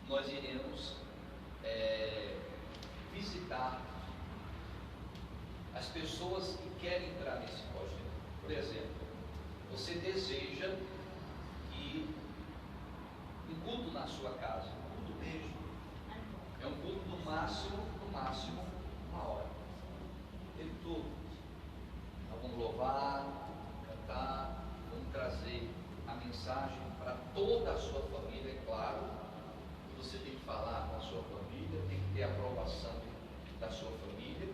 nós iremos visitar as pessoas que querem entrar nesse projeto. Por exemplo, você deseja que um culto na sua casa, um culto mesmo, é um culto no máximo 1 hora, o tempo todo. Nós vamos louvar, cantar, vamos trazer a mensagem para toda a sua família, é claro. Você tem que falar com a sua família, tem que ter a aprovação da sua família.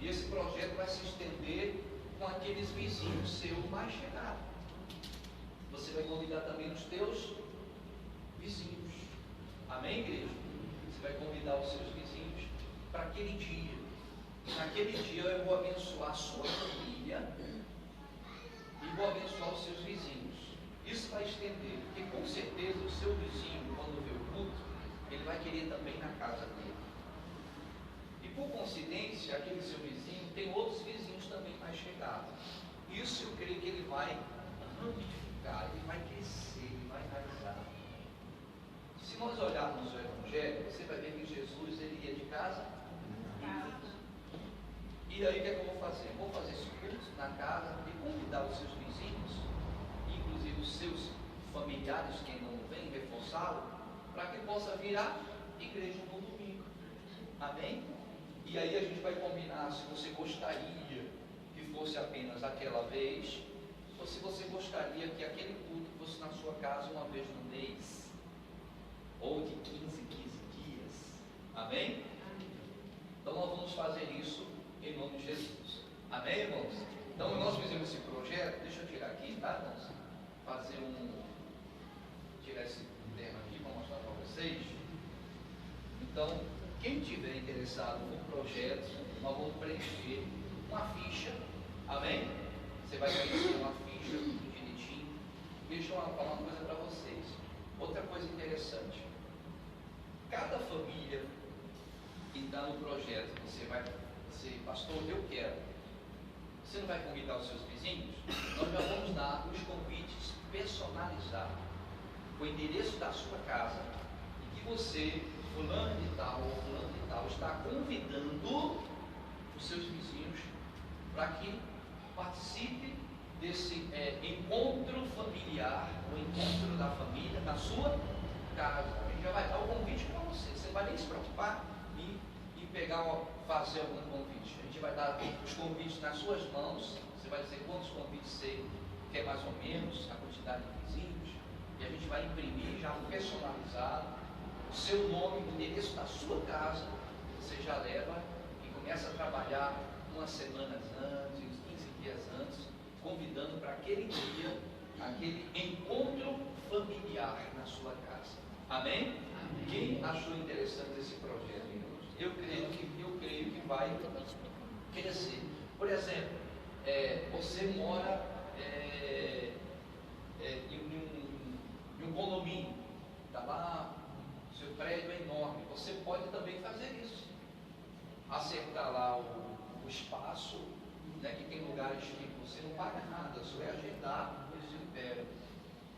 E esse projeto vai se estender com aqueles vizinhos seus mais chegados. Você vai convidar também os teus vizinhos. Amém, igreja? Você vai convidar os seus vizinhos para aquele dia. Naquele dia eu vou abençoar a sua família e vou abençoar os seus vizinhos. Isso vai estender, porque com certeza o seu vizinho, quando vê o culto, ele vai querer também na casa dele. E por coincidência, aquele seu vizinho tem outros vizinhos também mais chegados. Isso eu creio que ele vai ramificar, ele vai crescer, ele vai realizar. Se nós olharmos o Evangelho, você vai ver que Jesus ele ia de casa em casa. E aí o que é que eu vou fazer? Vou fazer esse culto na casa e convidar os seus vizinhos, inclusive os seus familiares que não vêm, reforçá-lo, para que possa virar igreja no domingo. Amém? E aí a gente vai combinar se você gostaria que fosse apenas aquela vez, ou se você gostaria que aquele culto fosse na sua casa uma vez no mês, ou de 15 em 15 dias. Amém? Então nós vamos fazer isso em nome de Jesus. Amém, irmãos? Então nós fizemos esse projeto, deixa eu tirar aqui, tá, irmãos? Tirar esse tema aqui para mostrar para vocês. Então, quem tiver interessado no projeto, nós vamos preencher uma ficha. Amém? Você vai preencher uma ficha tudo direitinho. Deixa eu falar uma coisa para vocês. Outra coisa interessante. Cada família que está no projeto, você vai dizer, pastor, eu quero. Você não vai convidar os seus vizinhos? Nós já vamos dar os convites personalizados, o endereço da sua casa, e que você, fulano de tal ou fulano de tal, está convidando os seus vizinhos para que participe desse encontro familiar, o encontro da família na sua casa. A gente já vai dar o convite para você. Você não vai nem se preocupar em fazer algum convite. A gente vai dar os convites nas suas mãos. Você vai dizer quantos convites você quer mais ou menos, a quantidade de vizinhos, e a gente vai imprimir já um personalizado, o seu nome, o endereço da sua casa. Você já leva e começa a trabalhar umas semanas antes, uns 15 dias antes, convidando para aquele dia, aquele encontro familiar na sua casa. Amém? Amém. Quem achou interessante esse projeto, irmãos? Eu creio que vai crescer. Por exemplo, você mora em um condomínio, está lá, seu prédio é enorme, você pode também fazer isso. Acertar lá o espaço, né, que tem lugares que você não paga nada, só é agendar, eles liberam.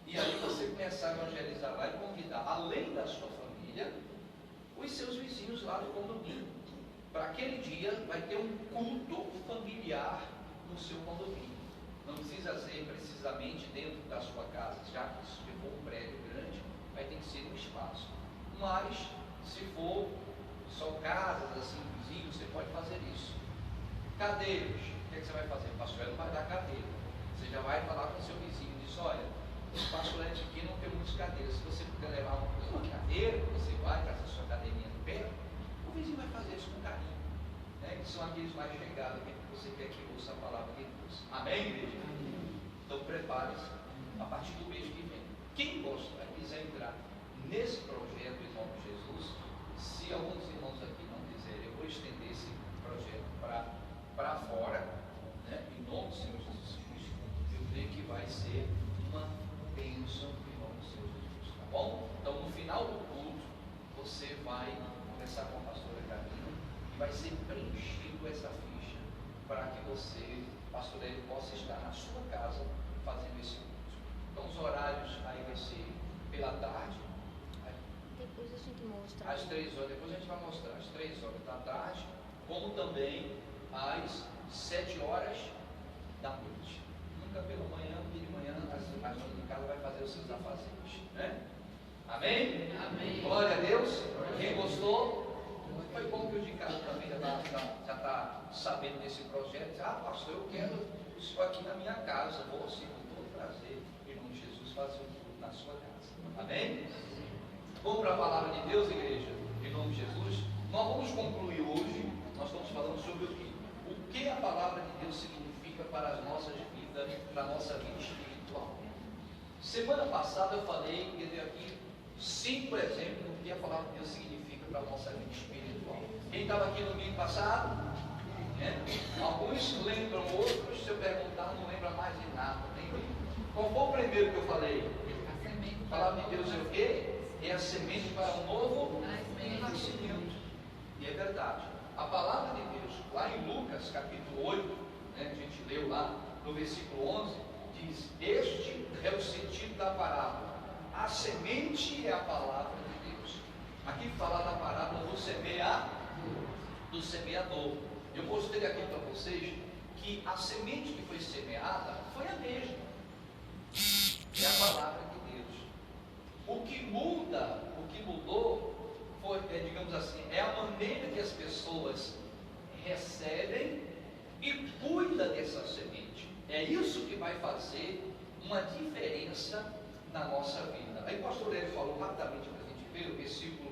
E aí você começar a evangelizar lá e convidar, além da sua família, os seus vizinhos lá do condomínio. Para aquele dia vai ter um culto familiar no seu condomínio. Não precisa ser precisamente dentro da sua casa, já que se for um prédio grande, vai ter que ser um espaço. Mas, se for só casas, assim, vizinhos, você pode fazer isso. Cadeiras, o que você vai fazer? O pastor não vai dar cadeira. Você já vai falar com o seu vizinho e diz, olha, o pastorete aqui não tem muitas cadeiras. Se você puder levar uma cadeira, você vai trazer a sua cadeirinha no pé, o vizinho vai fazer isso com carinho. Né? Que são aqueles mais chegados que você quer que ouça a palavra de Deus. Amém, igreja? Então prepare-se a partir do mês que vem. Quem gosta, quiser entrar nesse projeto em nome de Jesus, se alguns irmãos aqui não quiserem, eu vou estender esse projeto para fora, né? Em nome do Senhor Jesus Cristo. Eu creio que vai ser uma bênção em nome do Senhor Jesus, tá bom? Então no final do culto, você vai conversar com a pastora Carolina e vai ser preenchido essa ficha para que você, pastor, ele possa estar na sua casa fazendo esse culto. Então os horários aí vai ser pela tarde, Depois a gente mostra. Às 3 horas, depois a gente vai mostrar, às 3 horas da tarde, como também às 7 horas da noite. Nunca pela manhã, porque de manhã as donas de casa vai fazer os seus afazeres, né? Amém? Amém. Glória a Deus. Quem gostou? Foi bom que o de casa também já está sabendo desse projeto. Ah, pastor, eu quero isso aqui na minha casa. Vou sim, com todo prazer, irmão Jesus, fazer um culto na sua casa. Amém? Vamos para a palavra de Deus, igreja, em nome de Jesus. Nós vamos concluir hoje. Nós estamos falando sobre o que a palavra de Deus significa para as nossas vidas, para a nossa vida espiritual. Semana passada eu falei, eu dei aqui 5 exemplos do que a palavra de Deus significa para a nossa vida espiritual. Quem estava aqui no domingo passado? Alguns lembram, outros, se eu perguntar, não lembra mais de nada. Qual foi o primeiro que eu falei? A palavra de Deus é o quê? É a semente para um novo nascimento. E é verdade. A palavra de Deus, lá em Lucas capítulo 8, a gente leu lá no versículo 11, diz: este é o sentido da parábola. A semente é a palavra de Deus. Aqui fala da parábola do semeador. Eu mostrei aqui para vocês que a semente que foi semeada foi a mesma. É a palavra de Deus. O que mudou foi, digamos assim, é a maneira que as pessoas recebem e cuidam dessa semente. É isso que vai fazer uma diferença na nossa vida. Aí o pastor Hélio falou rapidamente para a gente ver, o versículo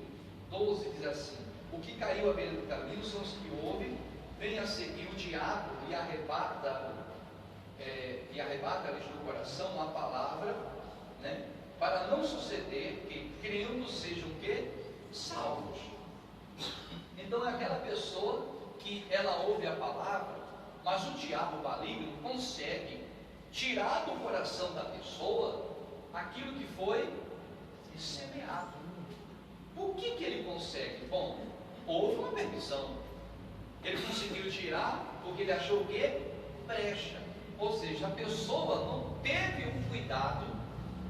12 diz assim: o que caiu à beira do caminho são os que ouvem, vem a seguir o diabo e arrebata-lhes do coração a palavra, né, para não suceder que, crendo, sejam o quê? Salvos. Então é aquela pessoa que ela ouve a palavra, mas o diabo maligno consegue tirar do coração da pessoa aquilo que foi semeado. Por que ele consegue? Bom, houve uma permissão. Ele conseguiu tirar porque ele achou o quê? Brecha. Ou seja, a pessoa não teve o cuidado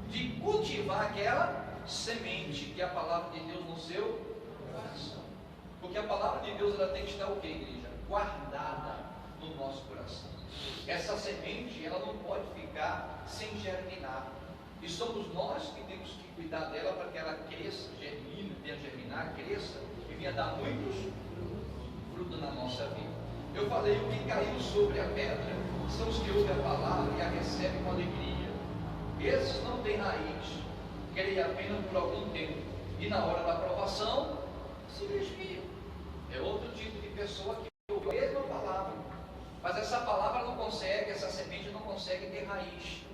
de cultivar aquela semente que é a palavra de Deus no seu coração. Porque a palavra de Deus ela tem que estar o quê, igreja? Guardada no nosso coração. Essa semente ela não pode ficar sem germinar. E somos nós que temos que cuidar dela para que ela cresça, germine, venha germinar, cresça e venha dar muitos frutos na nossa vida. Eu falei, o que caiu sobre a pedra são os que ouvem a palavra e a recebem com alegria. Esses não têm raiz, creem apenas por algum tempo, e na hora da aprovação se desviam. É outro tipo de pessoa que ouve a mesma palavra, mas essa palavra não consegue, essa semente não consegue ter raiz.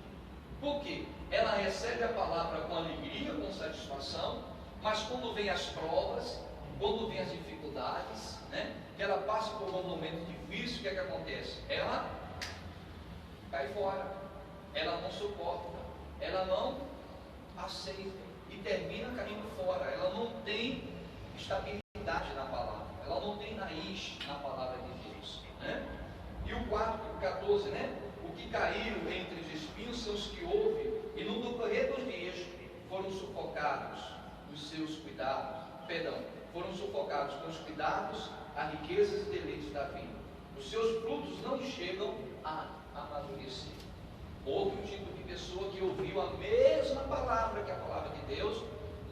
Por quê? Ela recebe a palavra com alegria, com satisfação, mas quando vem as provas, quando vem as dificuldades, né, que ela passa por um momento difícil, o que é que acontece? Ela cai fora, ela não suporta, ela não aceita e termina caindo fora. Ela não tem estabilidade na palavra, ela não tem raiz na palavra de Deus, né? E o 14, né? O que caíram entre os espinhos são os que ouvem e no decorrer dos dias foram sufocados os seus cuidados, foram sufocados com os cuidados, as riquezas e deleites da vida. Os seus frutos não chegam a amadurecer. Outro tipo de pessoa que ouviu a mesma palavra que a palavra de Deus,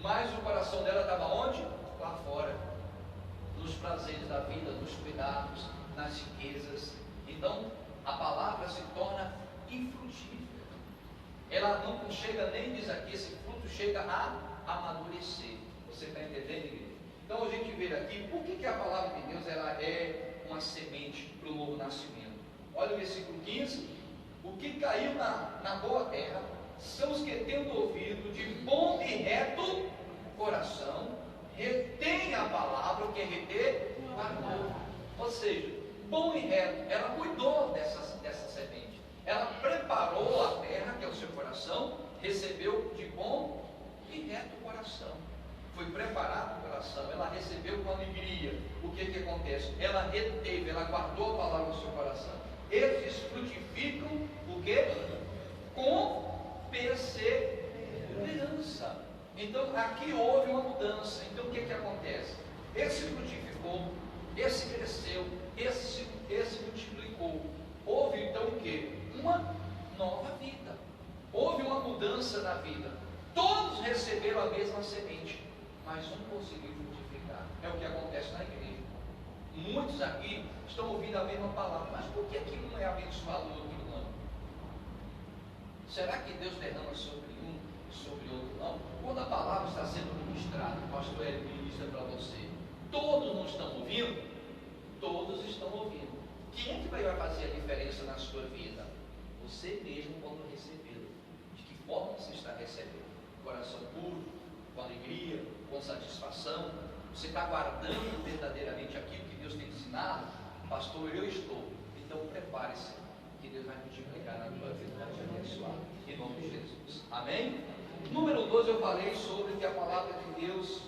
mas o coração dela estava onde? Lá fora, nos prazeres da vida, nos cuidados, nas riquezas. Então a palavra se torna infrutífera. Ela não chega, nem diz aqui, esse fruto chega a amadurecer. Você está entendendo, igreja? Então a gente vê aqui, por que a palavra de Deus ela é uma semente para o novo nascimento? Olha o versículo 15: o que caiu na boa terra são os que, tendo ouvido de bom e reto coração, retém a palavra, o que é reter? Guardou. Ou seja, bom e reto, ela cuidou dessa semente, ela preparou a terra, que é o seu coração, recebeu de bom e reto coração. Foi preparado o coração, ela recebeu com alegria. O que acontece? Ela reteve, ela guardou a palavra no seu coração. Esses frutificam o quê? Com perseverança. Então aqui houve uma mudança. Então esse frutificou, esse cresceu, esse multiplicou. Houve então o quê? Uma nova vida. Houve uma mudança na vida. Todos receberam a mesma semente, mas um conseguiu frutificar. É o que acontece na igreja. Muitos aqui estão ouvindo a mesma palavra, mas por que um é abençoado e outro não? Será que Deus derrama sobre um e sobre outro não? Quando a palavra está sendo ministrada, o pastor Hélio ministra para você, todos não estão ouvindo? Todos estão ouvindo. Quem é que vai fazer a diferença na sua vida? Você mesmo quando recebê-lo. De que forma você está recebendo? Coração puro, com alegria, com satisfação? Você está guardando verdadeiramente aquilo que Deus tem ensinado? Pastor, eu estou. Então prepare-se, que Deus vai multiplicar na tua vida, vai te abençoar, em nome de Jesus. Amém? Número 12, eu falei sobre o que a palavra de Deus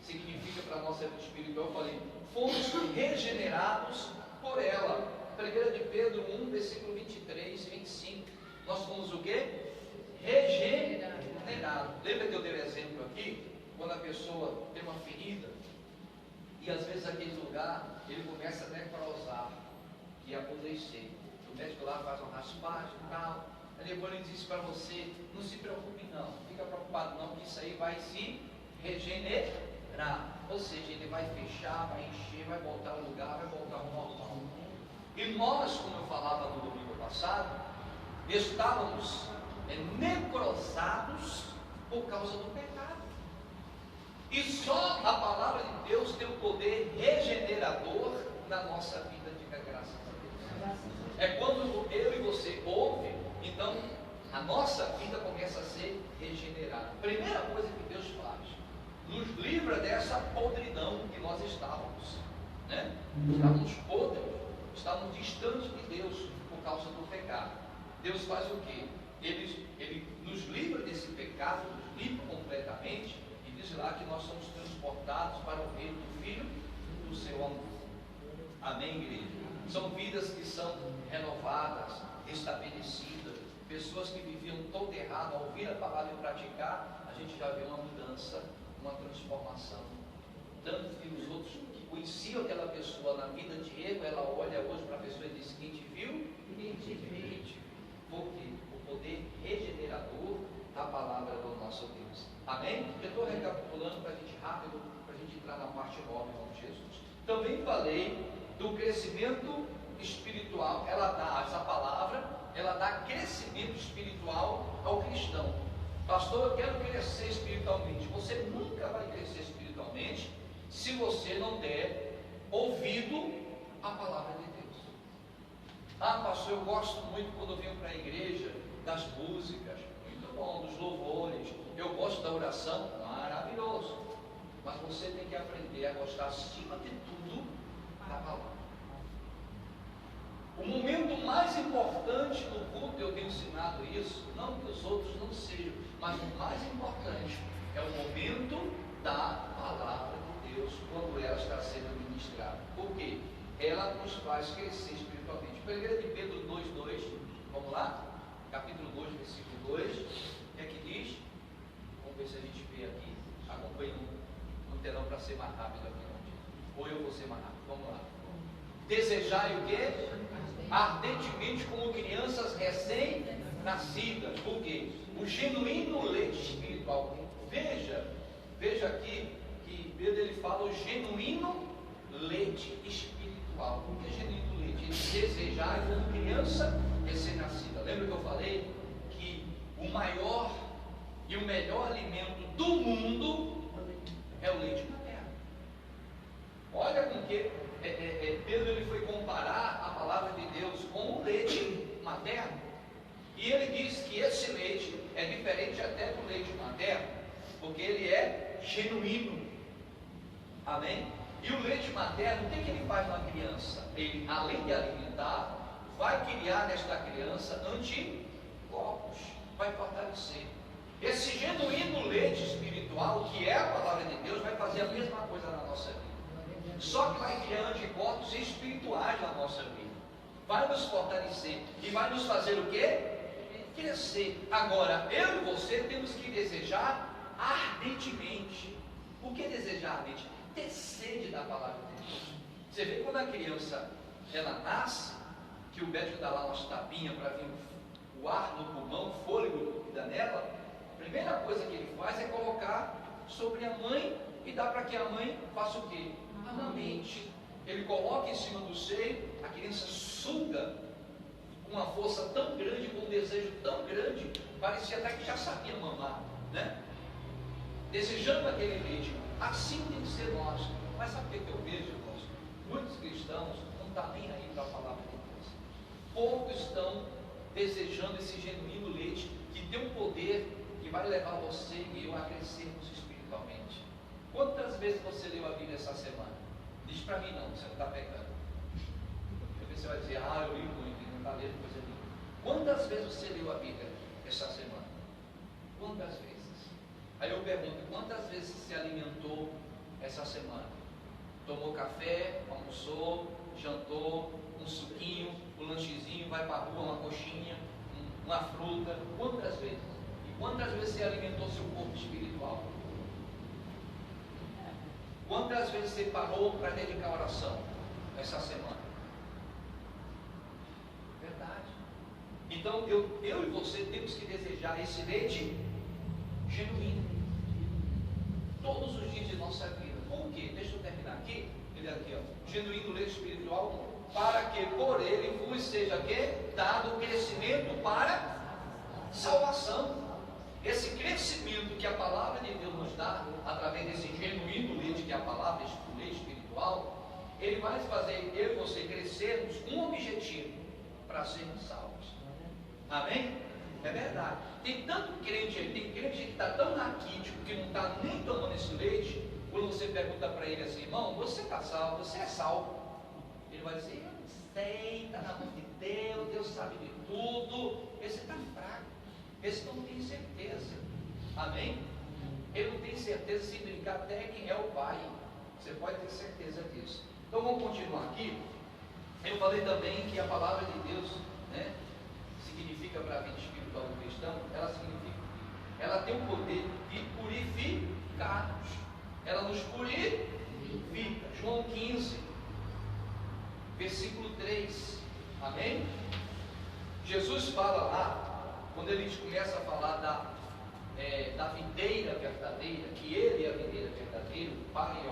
significa para a nossa vida espiritual. Eu falei, fomos regenerados por ela. 1 de Pedro 1, versículo 23 e 25. Nós fomos o quê? Regenerados. Lembra que eu dei o exemplo aqui? Quando a pessoa tem uma ferida, e às vezes aquele lugar, ele começa a necrosar e apodrecer. O médico lá faz uma raspagem e tal. Aí depois ele diz para você, não se preocupe não, fica preocupado não, que isso aí vai se regenerar. Ou seja, ele vai fechar, vai encher, vai voltar ao lugar, vai voltar ao normal. E nós, como eu falava no domingo passado, estávamos necrosados por causa do pecado. E só a palavra de Deus tem um poder regenerador na nossa vida, diga graças a Deus. É quando eu e você ouvem, então a nossa vida começa a ser regenerada. Primeira coisa que Deus faz, nos livra dessa podridão que nós estávamos, né? Estávamos podres, estávamos distantes de Deus por causa do pecado. Deus faz o quê? Ele nos livra desse pecado, nos livra completamente, e diz lá que nós somos transportados para o reino do Filho do seu amor. Amém, igreja? São vidas que são renovadas, estabelecidas, pessoas que viviam todo errado, ao ouvir a palavra e praticar, a gente já vê uma mudança, uma transformação. Tanto que os outros que conheciam aquela pessoa na vida de erro, ela olha hoje para a pessoa e diz: quem te viu? Quem te viu? Por quê? O poder regenerador da palavra do nosso Deus. Amém? Eu estou recapitulando para a gente rápido, para a gente entrar na parte nova, em nome de Jesus. Também falei do crescimento espiritual. Essa palavra, ela dá crescimento espiritual ao cristão. Pastor, eu quero crescer espiritualmente. Você nunca vai crescer espiritualmente se você não der ouvido à palavra de Deus. Ah, pastor, eu gosto muito quando eu venho para a igreja das músicas, muito bom, dos louvores, eu gosto da oração, maravilhoso. Mas você tem que aprender a gostar, acima de tudo, da palavra. O momento mais importante do culto, eu tenho ensinado isso, não que os outros não sejam, mas o mais importante é o momento da palavra de Deus, quando ela está sendo ministrada. Por quê? Ela nos faz crescer espiritualmente. 1 de Pedro 2,2, vamos lá? Capítulo 2, versículo 2, o que é que diz? Vamos ver se a gente vê aqui. Acompanhe no telão para ser mais rápido aqui. Ou eu vou ser mais rápido, vamos lá. Desejai o quê? Ardentemente como crianças recém-nascidas. Por quê? O genuíno leite espiritual. Veja aqui que Pedro ele fala o genuíno leite espiritual. O que é genuíno leite? Ele desejar como criança recém-nascida. Lembra que eu falei que o maior e o melhor alimento do mundo é o leite materno. Olha com que Pedro ele foi comparar a palavra de Deus com o leite materno. E ele diz que esse leite é diferente até do leite materno, porque ele é genuíno. Amém? E o leite materno, o que ele faz na criança? Ele, além de alimentar, vai criar nesta criança anticorpos, vai fortalecer. Esse genuíno leite espiritual, que é a palavra de Deus, vai fazer a mesma coisa na nossa vida. Só que vai criar anticorpos espirituais na nossa vida. Vai nos fortalecer e vai nos fazer o quê? Crescer. Agora, eu e você temos que desejar ardentemente. O que desejar ardentemente? ter sede da palavra de Deus. Você vê quando a criança ela nasce, que o médico dá lá umas tapinhas para vir o ar no pulmão, o fôlego que dá nela, a primeira coisa que ele faz é colocar sobre a mãe e dá para que a mãe faça o quê? Amamente. Ele coloca em cima do seio, a criança suga com uma força tão grande, com um desejo tão grande, parecia até que já sabia mamar, né? Desejando aquele leite. Assim tem que ser nós. Mas sabe o que eu vejo, irmãos? Muitos cristãos não estão nem aí para a palavra de Deus. Poucos estão desejando esse genuíno leite que tem um poder que vai levar você e eu a crescermos espiritualmente. Quantas vezes você leu a Bíblia essa semana? Diz para mim não, você não está pecando. Você vai dizer, eu li muito, não está lendo coisa nenhuma. Quantas vezes você leu a Bíblia essa semana? Quantas vezes? Aí eu pergunto, quantas vezes você se alimentou essa semana? Tomou café, almoçou, jantou, um suquinho, um lanchezinho, vai para a rua, uma coxinha, uma fruta. Quantas vezes? E quantas vezes você alimentou seu corpo espiritual? Quantas vezes você parou para dedicar oração essa semana? Verdade. Então eu e você temos que desejar esse leite genuíno todos os dias de nossa vida. Por quê? Deixa eu terminar aqui. Ele aqui, ó, genuíno leite espiritual, para que por ele vos seja dado o crescimento para salvação. Esse crescimento que a palavra de Deus nos dá, através desse genuíno leite que é a palavra, o leite espiritual, ele vai fazer eu e você crescermos com um objetivo, para sermos salvos. Amém? É verdade. Tem tanto crente aí, tem crente que está tão raquítico que não está nem tomando esse leite. Quando você pergunta para ele assim, irmão, você está salvo, você é salvo? Ele vai dizer, eu não sei, está na mão de Deus, Deus sabe de tudo. Esse está fraco, esse não tem certeza. Amém? Ele não tem certeza, se brincar até quem é o pai. Você pode ter certeza disso. Então vamos continuar aqui. Eu falei também que a palavra de Deus, né, significa para a vida espiritual do cristão, ela tem o poder de purificar-nos. Ela nos purifica. João 15, versículo 3. Amém? Jesus fala lá, quando ele começa a falar da videira verdadeira, que ele é a videira verdadeira, o Pai é o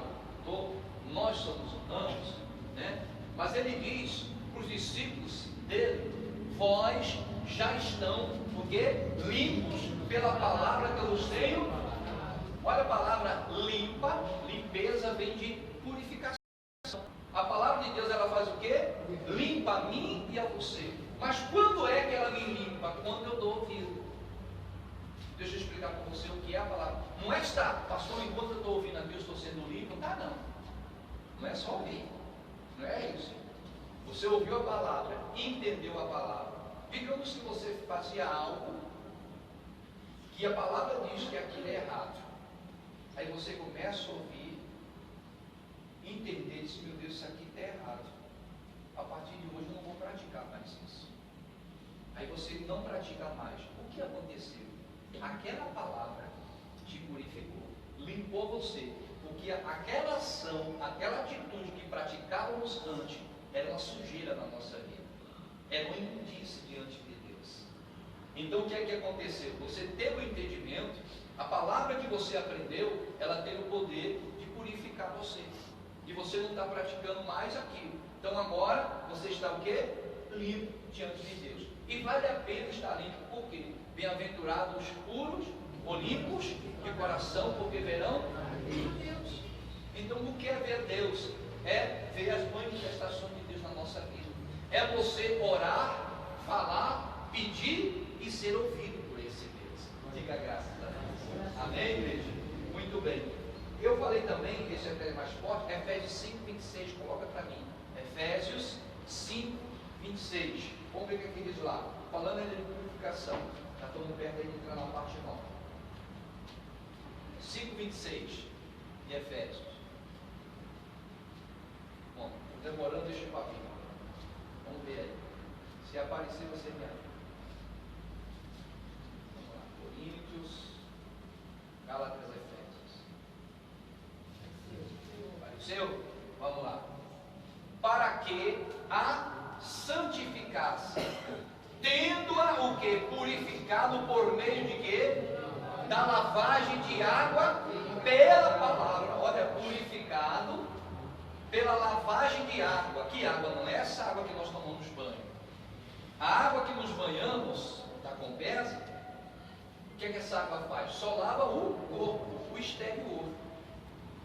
autor, nós somos os ramos, né? Mas ele diz para os discípulos dele, vós já estão, porque limpos pela palavra que eu vos tenho. Olha a palavra limpa, limpeza vem de purificação. A palavra de Deus, ela faz o quê? Limpa a mim e a você. Mas quando é que ela me limpa? Quando eu dou ouvido. Deixa eu explicar para você o que é a palavra. Não é estar, pastor, enquanto eu estou ouvindo aqui, eu estou sendo limpo. Tá, não. Não é só ouvir. Não é isso. Você ouviu a palavra, entendeu a palavra. Digamos que você fazia algo que a palavra diz que aquilo é errado. Aí você começa a ouvir, entender, diz, meu Deus, isso aqui está errado. A partir de hoje eu não vou praticar mais isso. Aí você não pratica mais. O que aconteceu? Aquela palavra te purificou, limpou você, porque aquela ação, aquela atitude que praticávamos antes, era uma sujeira na nossa vida, era uma imundície diante de Deus. Então o que é que aconteceu? Você teve o entendimento, a palavra que você aprendeu, ela tem o poder de purificar você, e você não está praticando mais aquilo. Então agora você está o quê? Limpo diante de Deus. E vale a pena estar limpo, por quê? Bem-aventurados os puros, ou limpos de coração, porque verão Deus. Então o que é ver Deus? É ver as manifestações de Deus na nossa vida. É você orar, falar, pedir e ser ouvido por esse Deus. Diga graças a Deus. Amém, igreja? Muito bem. Eu falei também, esse é até mais forte, Efésios 5, 26, coloca para mim. Efésios 5, 26. Vamos ver o que diz lá. Falando de purificação. Já estamos perto de entrar na parte nova. 5, 26 de Efésios. Bom, demorando, deixa eu para mim. Vamos ver aí. Se aparecer, você me ajuda. Vamos lá. Coríntios, Gálatas, Efésios. seu? Vamos lá. Para que a santificasse, tendo-a o que? Purificado por meio de quê? Da lavagem de água pela palavra. Olha, purificado pela lavagem de água. Que água? Não é essa água que nós tomamos banho. A água que nos banhamos, está com pesa, o que é que essa água faz? Só lava o corpo, o exterior.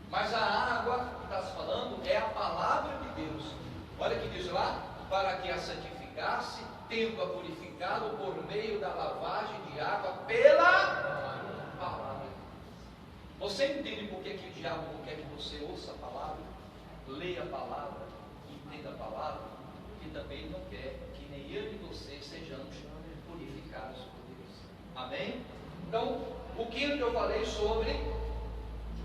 Mas a água que está se falando é a palavra de Deus. Olha que diz lá, para que a santificasse, tendo-a purificado por meio da lavagem de água pela palavra. Você entende por que o diabo não quer que você ouça a palavra, leia a palavra, entenda a palavra? Porque também ele não quer que nem eu e você sejamos purificados por Deus. Amém? Então, o quinto que eu falei sobre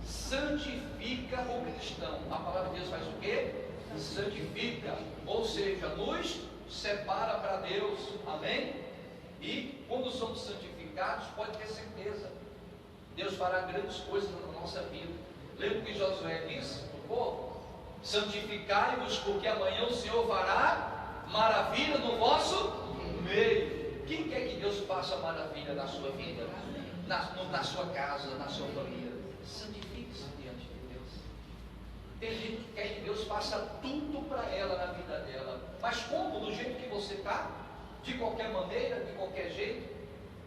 santifica o cristão. A palavra de Deus faz o quê? Santifica, ou seja, nos separa para Deus. Amém? E quando somos santificados, pode ter certeza, Deus fará grandes coisas na nossa vida. Lembra que Josué disse para o povo? Santificai-vos, porque amanhã o Senhor fará maravilha no vosso meio. Quem quer que Deus faça maravilha na sua vida? Na sua casa, na sua família? Santifique-se diante de Deus. Tem gente que quer que Deus faça tudo para ela na vida dela. Mas como? Do jeito que você está? De qualquer maneira, de qualquer jeito?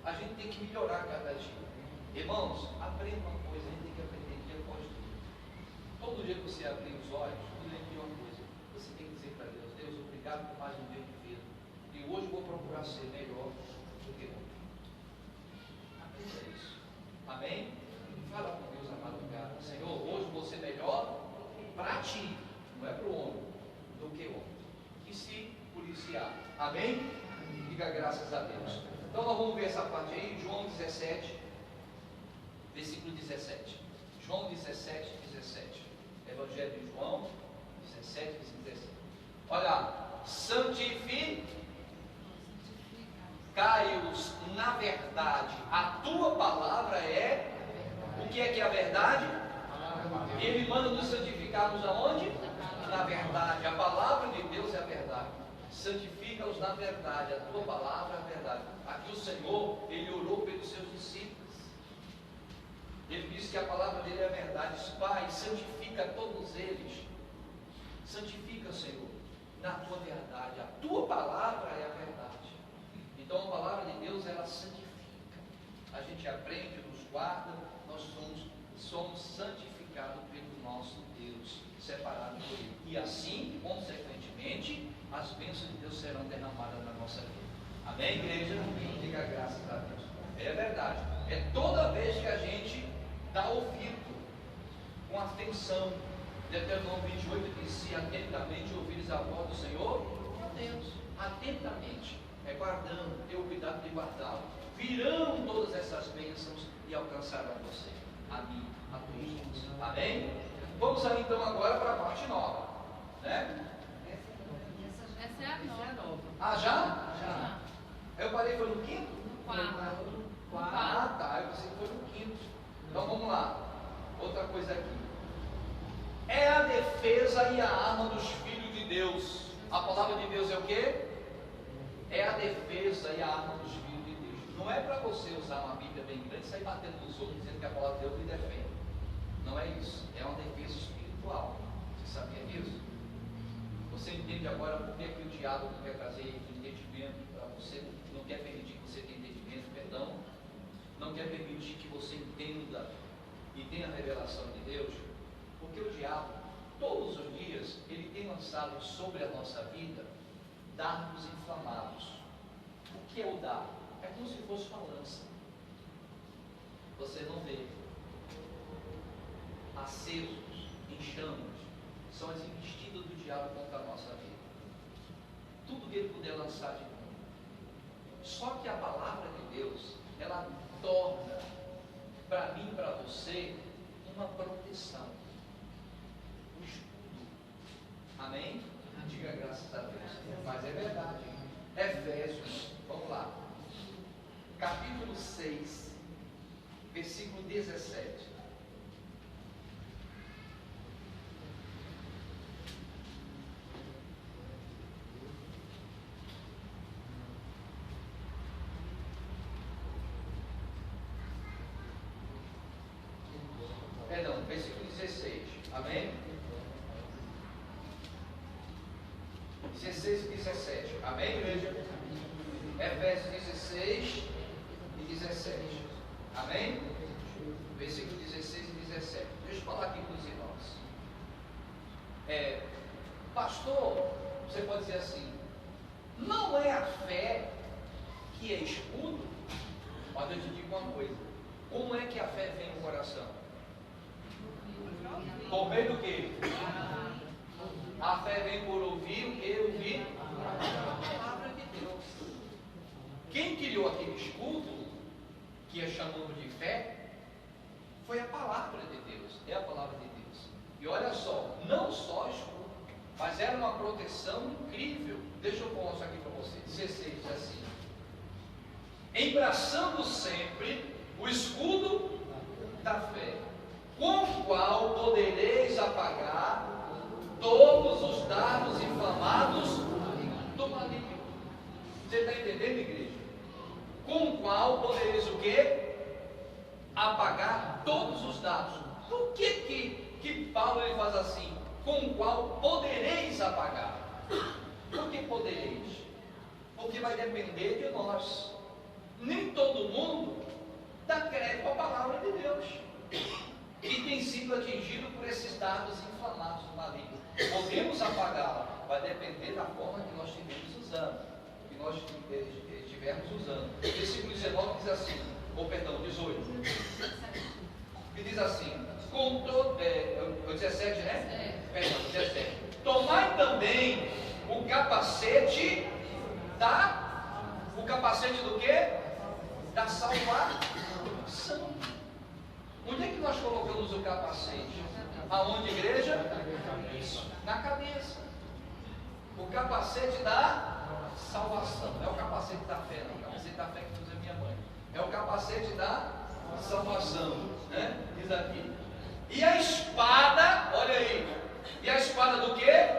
A gente tem que melhorar cada dia. Irmãos, aprenda uma coisa, a gente tem que aprender dia após dia. Todo dia que você abrir os olhos, lembre de uma coisa. Você tem que dizer para Deus: Deus, obrigado por mais um dia de vida. E hoje vou procurar ser melhor do que ontem. Aprenda isso. Amém? Fala com Deus na madrugada: Senhor, hoje vou ser melhor para ti, não é para o homem, do que ontem. E se policiar. Amém? Diga graças a Deus. Então nós vamos ver essa parte aí, João 17, versículo 17. João 17, 17. Evangelho de João 17, versículo 17. Olha, santificai-os na verdade. A tua palavra é. O que é a verdade? Ele manda nos santificarmos aonde? Na verdade. A palavra de Deus é a verdade. Santifica-os na verdade. A tua palavra é a verdade. Aqui o Senhor, Ele orou pelos seus discípulos. Ele disse que a palavra dele é a verdade. Diz: Pai, santifica todos eles. Santifica, Senhor, na tua verdade. A tua palavra é a verdade. Então a palavra de Deus, ela santifica. A gente aprende, nos guarda. Nós somos santificados pelo nosso Deus, separados por Ele. E assim, consequentemente, as bênçãos de Deus serão derramadas na nossa vida. Amém, igreja? Diga graças a Deus. É verdade. É toda vez que a gente dá ouvido com atenção. Deuteronômio 28 diz: se atentamente ouvires a voz do Senhor, meu Deus, atentamente, guardando, ter o cuidado de guardá-lo, virão todas essas bênçãos e alcançarão você, a mim, a todos. Amém? Vamos aí então agora para a parte nova, né? Essa é a nova. Ah, já? Eu parei, foi no quinto? Quarto. Ah, tá, eu pensei que foi no quinto. Então vamos lá. Outra coisa aqui. É a defesa e a arma dos filhos de Deus. A palavra de Deus é o quê? É a defesa e a arma dos filhos de Deus. Não é para você usar uma Bíblia bem grande e sair batendo nos outros dizendo que a palavra de Deus lhe defende. Não é isso. É uma defesa espiritual. Você sabia disso? Você entende agora por que o diabo não quer trazer entendimento para você? Não quer permitir que você tenha entendimento, perdão. Não quer permitir que você entenda e tenha a revelação de Deus. Porque o diabo, todos os dias, ele tem lançado sobre a nossa vida dardos inflamados. O que é o dardo? É como se fosse uma lança. Você não vê. Acesos, em chamas, são as investidas do diabo contra a nossa vida. Tudo que ele puder lançar de mão. Só que a palavra de Deus, ela torna para mim e para você uma proteção, um escudo. Amém? Diga graças a Deus. Mas é verdade. Efésios, vamos lá, capítulo 6, versículo 17. Perdão, versículo 16. Amém? 16 e 17. Amém, igreja? Efésios 16 e 17. Amém? Versículo 16 e 17. Deixa eu falar aqui com os irmãos. Pastor, você pode dizer assim: não é a fé que é escudo? Mas eu te digo uma coisa: como é que a fé vem no coração? Por meio do quê? A fé vem por ouvir o que? Ouvir a palavra de Deus. Quem criou aquele escudo, que é chamado de fé, foi a palavra de Deus. É a palavra de Deus. E olha só, não só escudo, mas era uma proteção incrível. Deixa eu mostrar aqui para você. 16 diz assim: embraçando sempre o escudo da fé, com o qual podereis apagar todos os dardos inflamados do maligno. Você está entendendo, igreja? Com o qual podereis o quê? Apagar todos os dardos. Por que Paulo ele faz assim? Com o qual podereis apagar. Por que podereis? Porque vai depender de nós. Nem todo mundo dá crédito à palavra de Deus, e tem sido atingido por esses dardos inflamados do maligno. Podemos apagá-la, vai depender da forma que nós estivermos usando, que nós estivermos usando. Versículo 19 diz assim, 18, que diz assim, o 17, né? Perdão, 17. Tomai também o capacete do quê? Da salvação. Onde é que nós colocamos o capacete? Aonde, igreja? Isso, na cabeça. O capacete da salvação. Não é o capacete da fé, não. O capacete da fé que usa minha mãe. É o capacete da salvação, né? Diz aqui. E a espada, olha aí. E a espada do quê?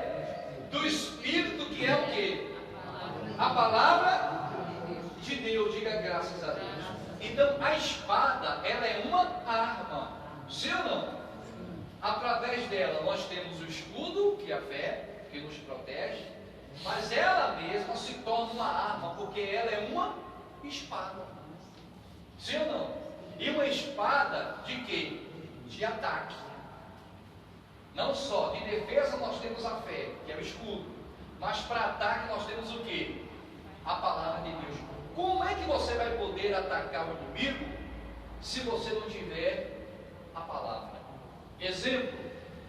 Do Espírito, que é o quê? A palavra de Deus. Diga graças a Deus. Então a espada, ela é uma arma, sim ou não? Através dela nós temos o escudo, que é a fé, que nos protege, mas ela mesma se torna uma arma, porque ela é uma espada, sim ou não? E uma espada de quê? De ataque. Não só de defesa nós temos a fé, que é o escudo, mas para ataque nós temos o quê? A palavra de Deus. Como é que você vai poder atacar o inimigo se você não tiver a palavra? Exemplo,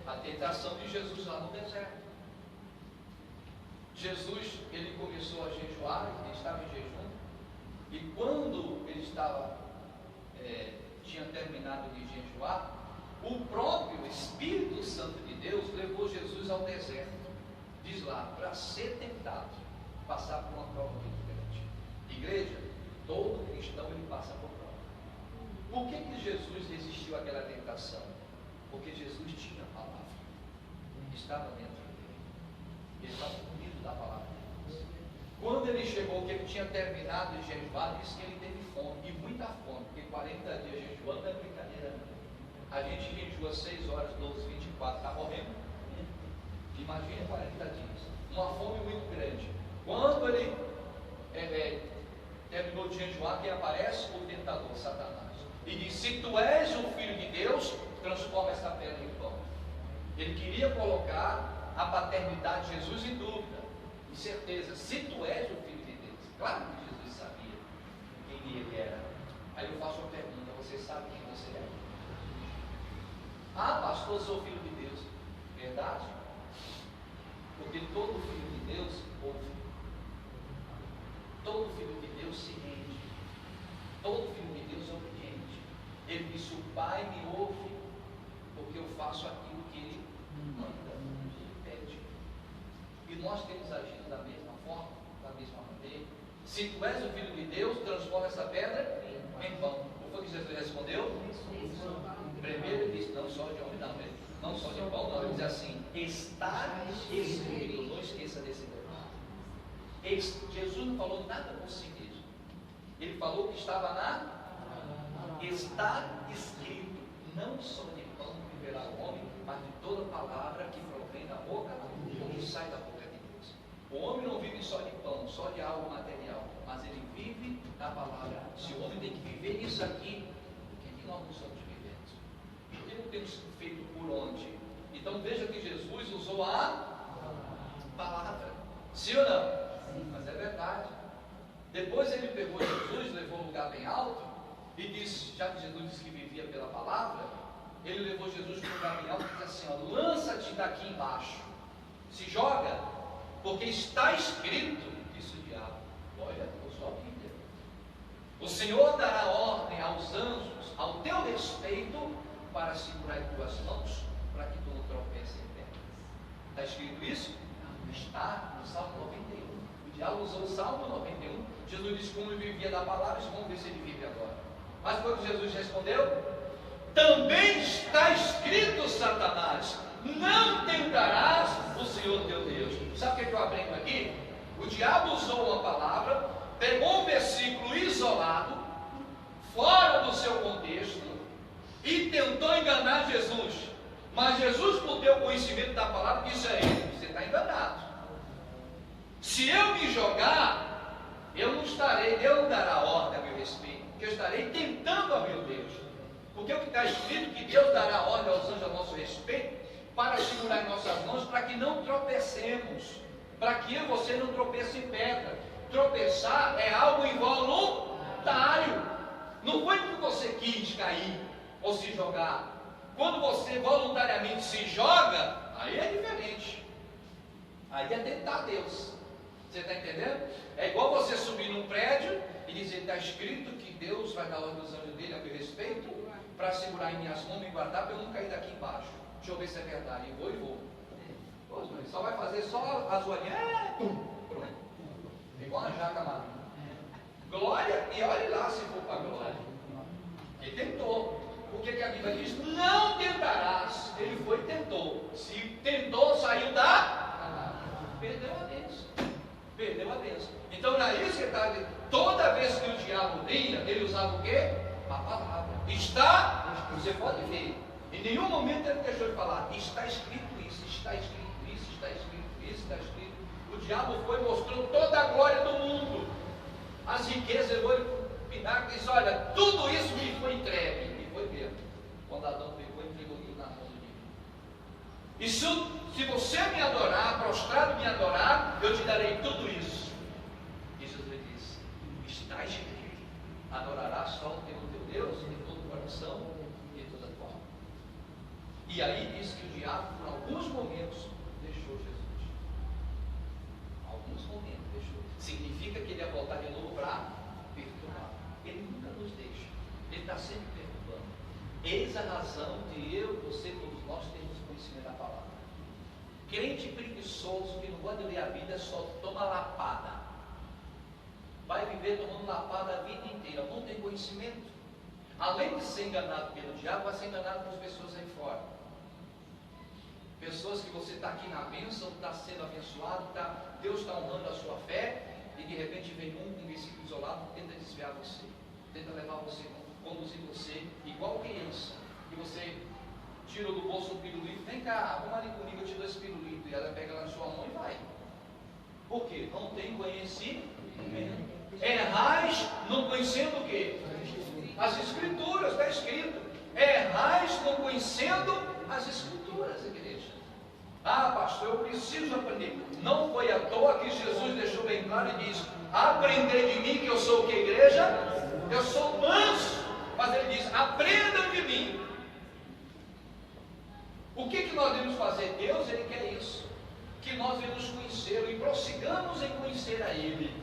a tentação de Jesus lá no deserto. Jesus, ele começou a jejuar, ele estava em jejum, e quando ele tinha terminado de jejuar, o próprio Espírito Santo de Deus levou Jesus ao deserto, diz lá, para ser tentado, passar por uma prova muito grande. Igreja, todo cristão ele passa por prova. Por que Jesus resistiu àquela tentação? Porque Jesus tinha a palavra, estava dentro dele, ele estava unido da palavra de Deus. Quando ele chegou, que ele tinha terminado de jejuar, disse que ele teve fome, e muita fome, porque 40 dias jejuando não é brincadeira, não. A gente jejua 6 horas, 12, 24, está morrendo. Imagina 40 dias, uma fome muito grande. Quando ele terminou de jejuar, quem aparece? O tentador, Satanás. E diz: se tu és o Filho de Deus, transforma essa pedra em pão. Ele queria colocar a paternidade de Jesus em dúvida, em certeza. Se tu és o Filho de Deus. Claro que Jesus sabia quem ele era. Aí eu faço uma pergunta: você sabe quem você é? Ah, pastor, sou filho de Deus. Verdade? Porque todo filho de Deus ouve. Todo filho de Deus se rende. Todo filho de Deus é obediente. Ele disse: o Pai me ouve, porque eu faço aquilo que Ele manda, pede. E nós temos agido da mesma forma, da mesma maneira. Se tu és o Filho de Deus, transforma essa pedra em pão. O que Jesus respondeu? Primeiro ele disse: não só de homem, não só de pão, não. Ele diz assim: está escrito. Não esqueça desse detalhe. Jesus não falou nada por si mesmo. Ele falou que estava está escrito, não só de pão, viverá o homem, mas de toda palavra que provém da boca, ou que sai da boca de Deus. O homem não vive só de pão, só de algo material, mas ele vive da palavra. Se o homem tem que viver isso aqui, por que nós não somos viventes? Por que não temos sido feito por onde? Então veja que Jesus usou a palavra. Sim ou não? Sim. Mas é verdade. Depois ele pegou Jesus, levou um lugar bem alto e disse, já que Jesus disse que vivia pela palavra, ele levou Jesus para um lugar bem alto e disse assim, ó, lança-te daqui embaixo, se joga, porque está escrito, disse o diabo, olha, eu sou a Bíblia. O Senhor dará ordem aos anjos, ao teu respeito, para segurar em tuas mãos, para que tu não tropece em pedras. Está escrito isso? Está no Salmo 91. O diabo usou o Salmo 91. Jesus disse como ele vivia da palavra, vamos ver se ele vive agora. Mas quando Jesus respondeu, também está escrito, Satanás, não tentarás o Senhor teu Deus. Sabe o que eu aprendo aqui? O diabo usou uma palavra, pegou um versículo isolado, fora do seu contexto, e tentou enganar Jesus. Mas Jesus, por ter o conhecimento da palavra, disse a ele, você está enganado. Se eu me jogar, eu não estarei, Deus não dará ordem a meu respeito, porque eu estarei tentando a meu Deus. Porque o que está escrito, que Deus dará ordem aos anjos a nosso respeito, para segurar em nossas mãos, para que não tropecemos, para que eu e você não tropece em pedra. Tropeçar é algo involuntário. Não foi porque você quis cair ou se jogar. Quando você voluntariamente se joga, aí é diferente. Aí é tentar Deus. Você está entendendo? É igual você subir num prédio e dizer, está escrito que Deus vai dar ordem aos anjos dele a meu respeito, para segurar em minhas mãos e me guardar, para eu não cair daqui embaixo. Deixa eu ver se é verdade. E vou. Pô, só vai fazer só as olhinhas. Pronto. Igual uma jaca marinha. Glória, e olhe lá se for para glória. Ele tentou. O que a Bíblia diz? Não tentarás. Ele foi e tentou. Se tentou, saiu da... Perdeu a bênção. Perdeu a bênção. Então, na isso que está dizendo. Toda vez que o diabo vinha, ele usava o quê? A palavra. Está, você pode ver. Em nenhum momento ele deixou de falar. Está escrito isso, está escrito isso, está escrito isso, está escrito. O diabo foi e mostrou toda a glória do mundo. As riquezas, ele foi pinar e disse, olha, tudo isso me foi entregue. Foi mesmo. Quando Adão pegou, entregou tudo na mão do diabo. E se você me adorar, prostrado me adorar, eu te darei tudo isso. E Jesus disse, está escrito, adorarás só o teu Deus de todo o coração e de toda a tua alma. E aí diz que o diabo, por alguns momentos, deixou Jesus. Alguns momentos deixou. Significa que ele ia voltar de novo para perturbar. Ele nunca nos deixa. Ele está sempre perturbando. Eis a razão de eu, você, todos nós termos conhecimento da palavra. Crente preguiçoso que não gosta de ler a Bíblia só toma lapada. Vai viver tomando lapada a vida inteira. Não tem conhecimento. Além de ser enganado pelo diabo, vai ser enganado pelas pessoas aí fora. Pessoas que você está aqui na bênção, está sendo abençoado, Deus está honrando a sua fé, e de repente vem um versículo isolado, tenta desviar você, tenta levar você, conduzir você, igual criança, e você tira do bolso um pirulito, vem cá, vamos ali comigo, eu te dou esse pirulito, e ela pega lá na sua mão e vai. Por quê? Não tem conhecimento. Errais não conhecendo o quê? As Escrituras, está escrito. Errais não conhecendo as Escrituras, igreja. Ah, pastor, eu preciso aprender. Não foi à toa que Jesus deixou bem claro e diz, aprendei de mim, que eu sou o que, igreja? Eu sou manso. Mas ele diz, aprendam de mim. O que nós devemos fazer? Deus, ele quer isso. Que nós devemos conhecê-lo e prossigamos em conhecer a ele.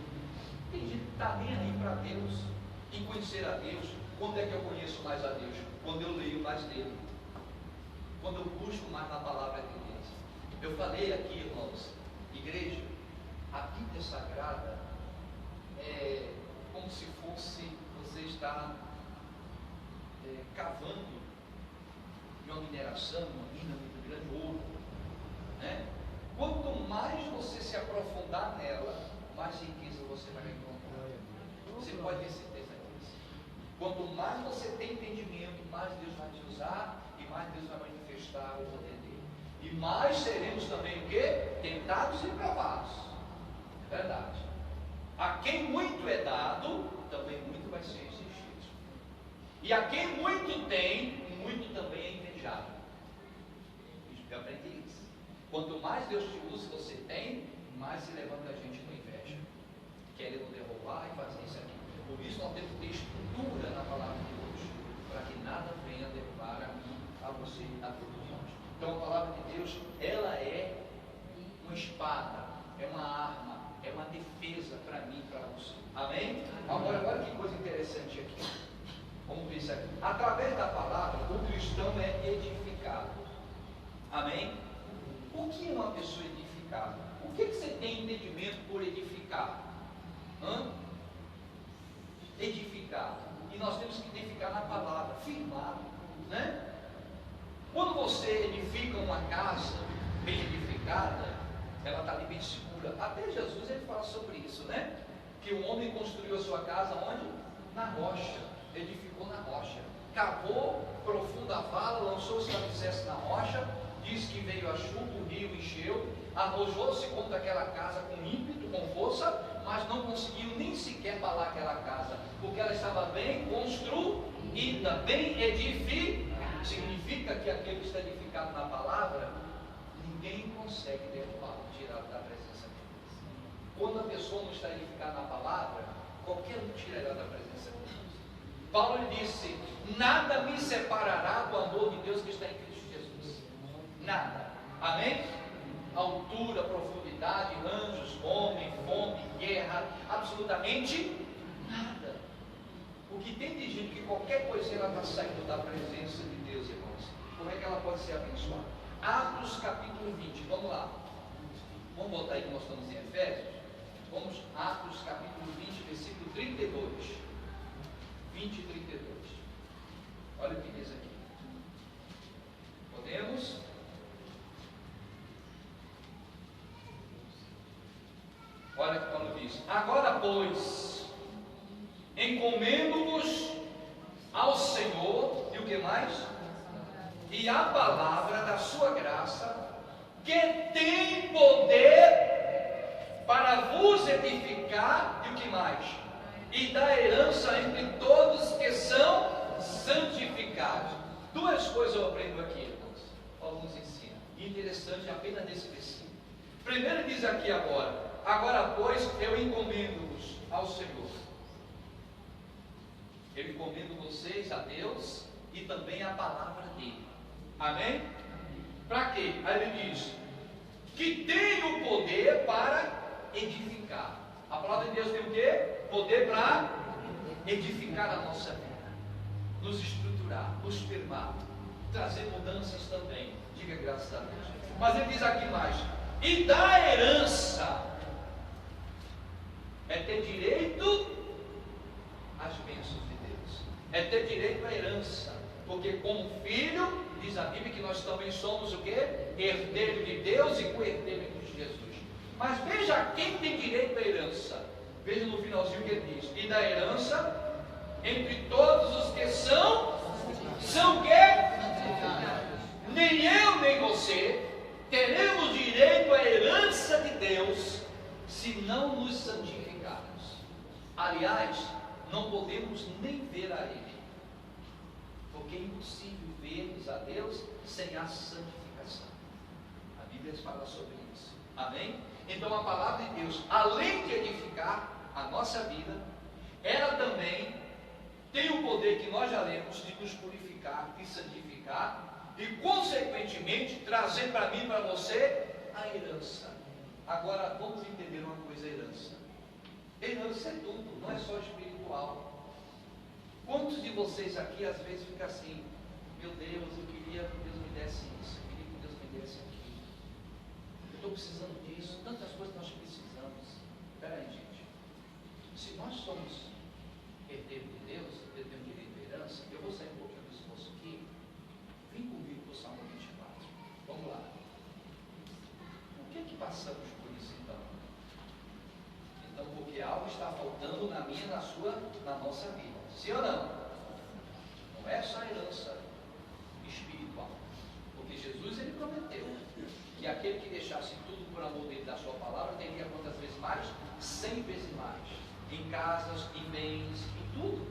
Tem gente que está nem aí para Deus, em conhecer a Deus. Quando é que eu conheço mais a Deus? Quando eu leio mais dele. Quando eu busco mais na palavra de Deus. Eu falei aqui, irmãos, igreja, a Bíblia Sagrada é como se fosse você estar cavando de uma mineração, uma mina muito grande, ouro, né? Quanto mais você se aprofundar nela, mais riqueza você vai encontrar. Você pode ter certeza disso. Quanto mais você tem entendimento, mais Deus vai te usar e mais Deus vai manifestar conquistar o poder dele. E mais seremos também o quê? Tentados e provados. É verdade. A quem muito é dado, também muito vai ser exigido. E a quem muito tem, muito também é invejado. Eu aprendi isso. Quanto mais Deus te usa, você tem, mais se levanta a gente com inveja, querendo derrubar e fazer isso aqui. Por isso nós temos que ter estrutura na palavra de Deus, para que nada venha derrubar a mim, a você, a todos nós. Então a palavra de Deus, ela é uma espada, é uma arma, é uma defesa para mim e para você. Amém? Agora que coisa interessante aqui. Vamos ver isso aqui. Através da palavra, o cristão é edificado. Amém? O que é uma pessoa edificada? O que você tem entendimento por edificar? Edificar. E nós temos que edificar na palavra, firmado, né? Quando você edifica uma casa bem edificada, ela está ali bem segura. Até Jesus ele fala sobre isso, né? Que o homem construiu a sua casa onde? Na rocha. Edificou na rocha. Cavou profunda vala, lançou os alicerces na rocha. Diz que veio a chuva, o rio encheu, arrojou-se contra aquela casa com ímpeto, com força, mas não conseguiu nem sequer abalar aquela casa, porque ela estava bem construída, bem edificada. Significa que aquele que está edificado na palavra, ninguém consegue derrubá-lo, tirá-lo da presença de Deus. Quando a pessoa não está edificada na palavra, qualquer um tirará da presença de Deus. Paulo disse: nada me separará do amor de Deus que está em Cristo Jesus. Nada. Amém? Altura, profundidade, anjos, homem, fome, guerra, absolutamente nada. O que tem de gente que qualquer coisinha ela está saindo da presença de Deus, irmãos. Como é que ela pode ser abençoada? Atos capítulo 20, vamos lá. Vamos botar aí que nós estamos em Efésios. Vamos, Atos capítulo 20, versículo 32. 20 e 32. Olha o que diz aqui. Podemos? Olha o que Paulo diz: agora, pois, encomendo-vos ao Senhor, e o que mais? E a palavra da sua graça, que tem poder para vos edificar, e o que mais? E da herança entre todos que são santificados. Duas coisas eu aprendo aqui, irmãos. Paulo nos ensina. Interessante apenas nesse versículo. Primeiro diz aqui agora pois eu encomendo-vos ao Senhor. Eu encomendo vocês a Deus e também a palavra dele. Amém? Para quê? Aí ele diz que tem o poder para edificar. A palavra de Deus tem o quê? Poder para edificar a nossa vida, nos estruturar, nos firmar, trazer mudanças também. Diga graças a Deus. Mas ele diz aqui mais: e da herança, é ter direito às bênçãos de Deus, é ter direito à herança, porque como filho, diz a Bíblia que nós também somos o quê? Herdeiro de Deus e co-herdeiro de Jesus. Mas veja quem tem direito à herança. Veja no finalzinho que ele diz: e da herança entre todos os que são o quê? Nem eu nem você teremos direito à herança de Deus se não nos santificarmos. Aliás, não podemos nem ver a Ele, porque é impossível vermos a Deus sem a santificação. A Bíblia fala sobre isso. Amém? Então a palavra de Deus, além de edificar a nossa vida, ela também tem o poder que nós já lemos de nos purificar e santificar e consequentemente trazer para mim e para você a herança. Agora vamos entender uma coisa: herança. Herança é tudo, não é só espiritual. Quantos de vocês aqui às vezes ficam assim: meu Deus, eu queria que Deus me desse isso, eu queria que Deus me desse aquilo, eu estou precisando disso, tantas coisas nós precisamos. Espera aí, gente. Se nós somos herdeiros de Deus, eu tenho direito à herança. Eu vou sair um pouquinho do esforço aqui. Vem comigo para o Salmo 24. Vamos lá. Por que passamos por isso então? Então, porque algo está faltando na minha, na nossa vida. Sim ou não? Não é só a herança espiritual. Porque Jesus, ele prometeu que aquele que deixasse tudo por amor dele da sua palavra, teria quantas vezes mais? 100 vezes mais. Em casas, em bens, em tudo.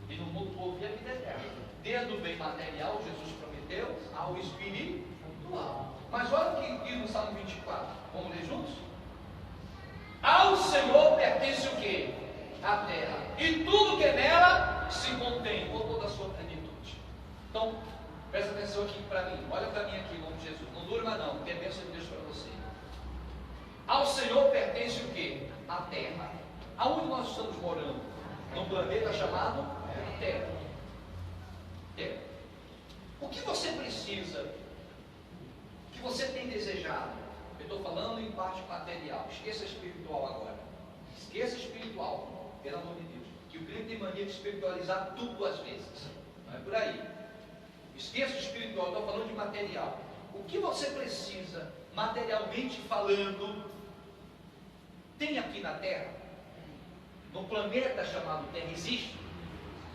E no mundo houve a vida eterna. Desde o bem material, Jesus prometeu, ao espiritual. Mas olha o que diz no Salmo 24. Vamos ler juntos? Ao Senhor pertence o quê? A terra. E tudo que nela se contém, com toda a sua plenitude. Então, presta atenção aqui para mim. Olha para mim aqui, em nome de Jesus. Não durma não, porque é bênção de Deus para você. Ao Senhor pertence o quê? A terra. Aonde nós estamos morando? Num planeta chamado Terra. Terra. O que você precisa? O que você tem desejado? Eu estou falando em parte material. Esqueça espiritual agora. Esqueça espiritual. Pelo amor de Deus. Que o crente tem mania de espiritualizar tudo às vezes. Não é por aí. Esqueça o espiritual. Estou falando de material. O que você precisa, materialmente falando, tem aqui na Terra? No planeta chamado Terra, existe?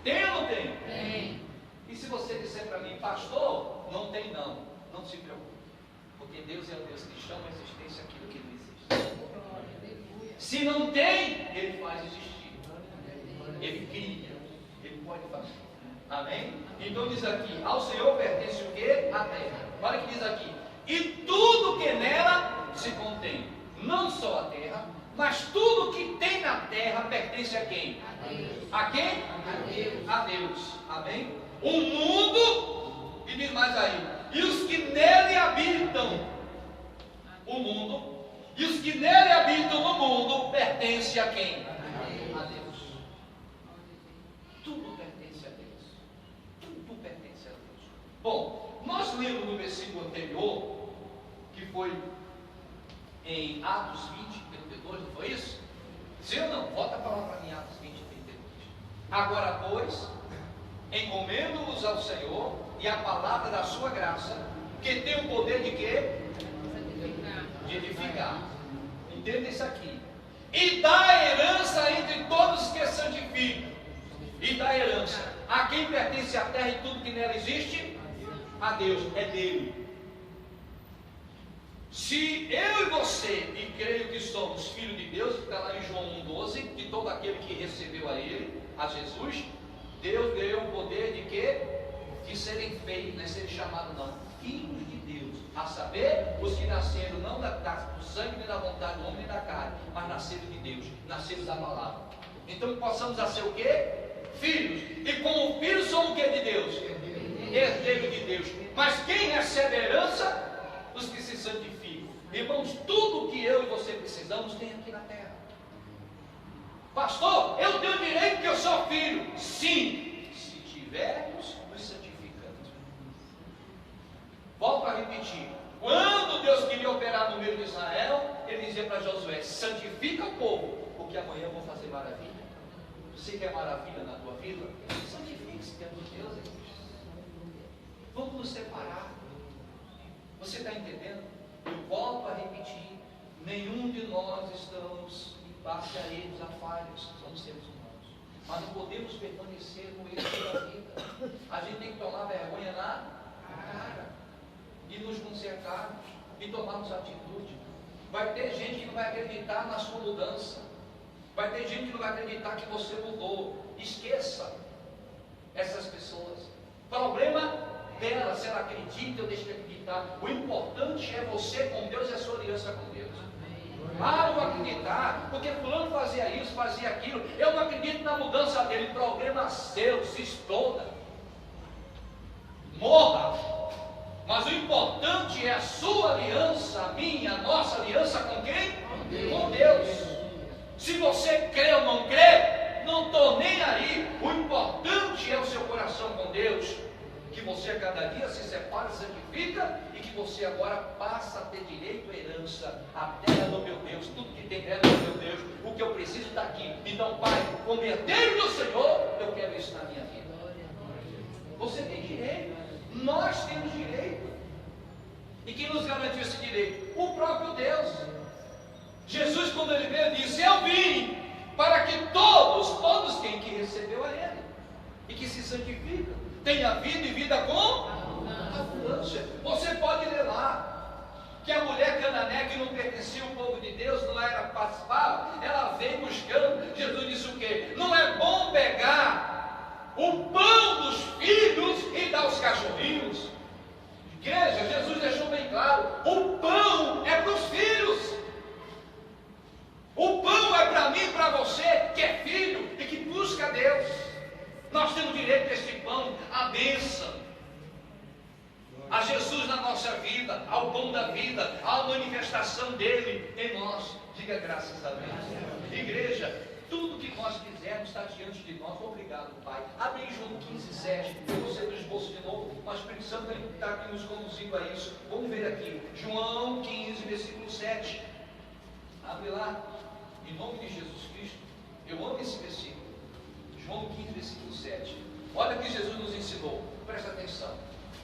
Tem ou não tem? Tem. E se você disser para mim, pastor, não tem não. Não se preocupe. Porque Deus é o Deus que chama a existência aquilo que não existe. Se não tem, Ele faz existir. Ele cria. Ele pode fazer. Amém? Então diz aqui, ao Senhor pertence o quê? A terra. Olha o que diz aqui. E tudo que nela se contém. Não só a terra, mas tudo que tem na terra pertence a quem? A Deus. A quem? A Deus. A Deus. Amém? O mundo, e diz mais aí, e os que nele habitam, o mundo, e os que nele habitam no mundo, pertence a quem? A Deus. Tudo pertence a Deus. Tudo pertence a Deus. Bom, nós lemos no versículo anterior, que foi em Atos 20, 32, não foi isso? Sim ou não? Volta a palavra para mim, Atos 20, 32. Agora, pois, encomendo-vos ao Senhor e a palavra da sua graça, que tem o poder de quê? De edificar. Entenda isso aqui. E dá herança entre todos que santificam. E dá herança a quem pertence a terra e tudo que nela existe? A Deus. É dele. Se eu e você, e creio que somos filhos de Deus, que está lá em João 1,12, de todo aquele que recebeu a Ele, a Jesus, Deus deu o poder de quê? De serem feitos, não é serem chamados não, filhos de Deus, a saber, os que nasceram não do sangue nem da vontade do homem nem da carne, mas nasceram de Deus, nasceram da palavra. Então possamos ser o quê? Filhos. E como filhos somos o quê de Deus? Herdeiro de Deus. Mas quem recebe a herança? Os que se santificam. Irmãos, tudo que eu e você precisamos tem aqui na terra. Pastor, eu tenho direito porque eu sou filho. Sim, se tivermos nos santificando. Volto a repetir. Quando Deus queria operar no meio de Israel, Ele dizia para Josué: santifica o povo, porque amanhã eu vou fazer maravilha. Você quer maravilha na tua vida? Santifique-se, que é dos deuses. Vamos nos separar. Você está entendendo? Eu volto a repetir, nenhum de nós estamos embaixo a erros, a falhas, somos seres humanos, mas não podemos permanecer no erro da vida. A gente tem que tomar vergonha na cara e nos consertarmos e tomarmos atitude. Vai ter gente que não vai acreditar na sua mudança, vai ter gente que não vai acreditar que você mudou. Esqueça essas pessoas. Problema dela, se ela acredita ou deixa de acreditar. O importante é você com Deus e a sua aliança com Deus. Ah, eu vou acreditar, porque fulano fazia isso, fazia aquilo, eu não acredito na mudança dele. Problema seu, se exploda, morra. Mas o importante é a sua aliança, a minha, a nossa aliança com quem? Com Deus. Se você crê ou não crê, não estou nem aí. O importante é o seu coração com Deus. Que você a cada dia se separa, santifica, e que você agora passa a ter direito à herança, a terra do meu Deus, tudo que tem terra do meu Deus, o que eu preciso está aqui. Então, Pai, como herdeiro do Senhor, eu quero isso na minha vida. Você tem direito, nós temos direito. E quem nos garantiu esse direito? O próprio Deus. Jesus, quando Ele veio, disse: eu vim para que todos quem que recebeu a Ele, e que se santificam, tenha vida e vida com abundância. abundância. Você pode ler lá que a mulher cananeia que não pertencia ao povo de Deus, não era participava, ela veio buscando. Jesus disse o quê? Não é bom pegar o pão dos filhos e dar aos cachorrinhos. Igreja, Jesus deixou bem claro: o pão é para os filhos. O pão é para mim e para você que é filho e que busca Deus. Nós temos direito a este pão, a bênção, a Jesus na nossa vida, ao pão da vida, à manifestação dele em nós. Diga graças a Deus. Igreja, tudo que nós quisermos está diante de nós. Obrigado, Pai. Abre em João 15:7. Eu não sei do esboço de novo, mas o Espírito Santo está aqui nos conduzindo a isso. Vamos ver aqui. João 15, versículo 7. Abre lá. Em nome de Jesus Cristo. Eu amo esse versículo. João 15, versículo 7. Olha o que Jesus nos ensinou. Presta atenção.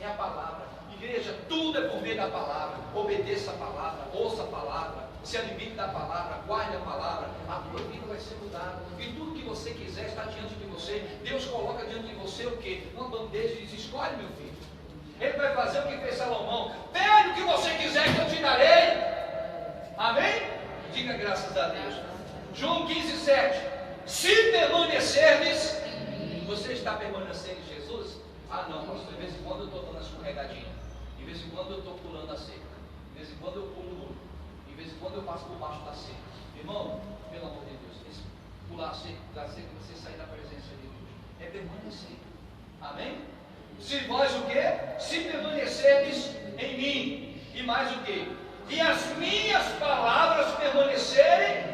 É a palavra. Igreja, tudo é por meio da palavra. Obedeça a palavra, ouça a palavra, se alimente da palavra, guarde a palavra. A tua vida vai ser mudada. E tudo que você quiser está diante de você. Deus coloca diante de você o quê? Uma bandeja e diz: escolhe, meu filho. Ele vai fazer o que fez Salomão. Pede o que você quiser que eu te darei. Amém? Diga graças a Deus. João 15:7. Se permanecerdes, você está permanecendo em Jesus? Ah não, pastor, de vez em quando eu estou dando a escorregadinha, de vez em quando eu estou pulando a cerca, de vez em quando eu pulo o muro, de vez em quando eu passo por baixo da cerca. Irmão, pelo amor de Deus, esse pular a cerca, você sair da presença de Deus, é permanecer. Amém? Se vós o quê? Se permanecerdes em mim, e mais o quê? E as minhas palavras permanecerem.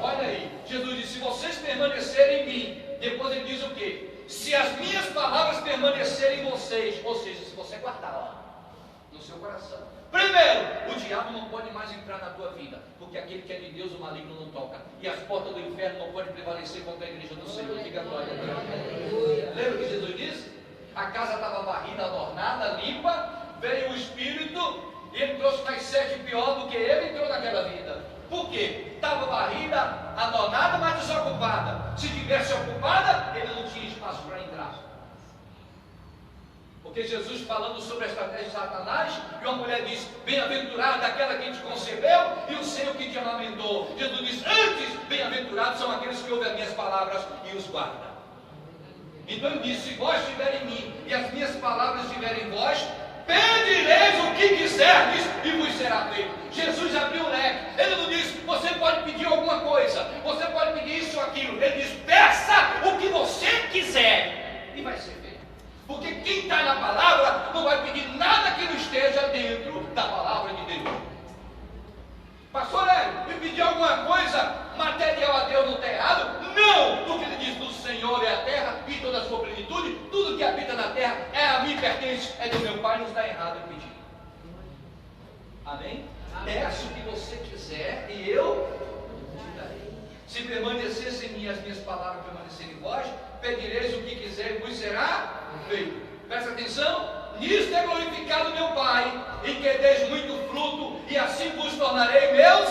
Olha aí, Jesus disse: se vocês permanecerem em mim. Depois ele diz o quê? Se as minhas palavras permanecerem em vocês. Ou seja, se você guardar lá no seu coração. Primeiro, o diabo não pode mais entrar na tua vida, porque aquele que é de Deus, o maligno não toca. E as portas do inferno não podem prevalecer contra a igreja do Senhor. Diga glória a Deus. Lembra o que Jesus disse? A casa estava varrida, adornada, limpa. Veio o Espírito e ele trouxe mais 7 pior do que ele entrou naquela vida. Por quê? Estava varrida, adornada, mas desocupada. Se tivesse ocupada, ele não tinha espaço para entrar. Porque Jesus, falando sobre a estratégia de Satanás, e uma mulher diz: bem-aventurada aquela que te concebeu e o seio que te amamentou. Jesus diz: antes, bem-aventurados são aqueles que ouvem as minhas palavras e os guardam. Então ele diz: se vós estiverem em mim e as minhas palavras estiverem em vós, pedireis o que quiserdes e vos será feito. Jesus abriu o leque. Ele não diz: você pode pedir alguma coisa, você pode pedir isso ou aquilo. Ele diz: peça o que você quiser e vai ser feito. Porque quem está na palavra não vai pedir nada que não esteja dentro da palavra de Deus. Pastor Hélio, me pedir alguma coisa material a Deus não está errado? Não! Porque ele diz: do Senhor é a terra e toda a sua plenitude, tudo que habita na terra é a mim pertence, é do meu Pai, não está errado em pedir. Amém? Peça o que você quiser e eu te darei. Se permanecesse em mim as minhas palavras permanecerem em vós, pedireis o que quiser e vos será feito. Presta atenção. Nisto é glorificado meu Pai, em que deis muito fruto, e assim vos tornarei meus.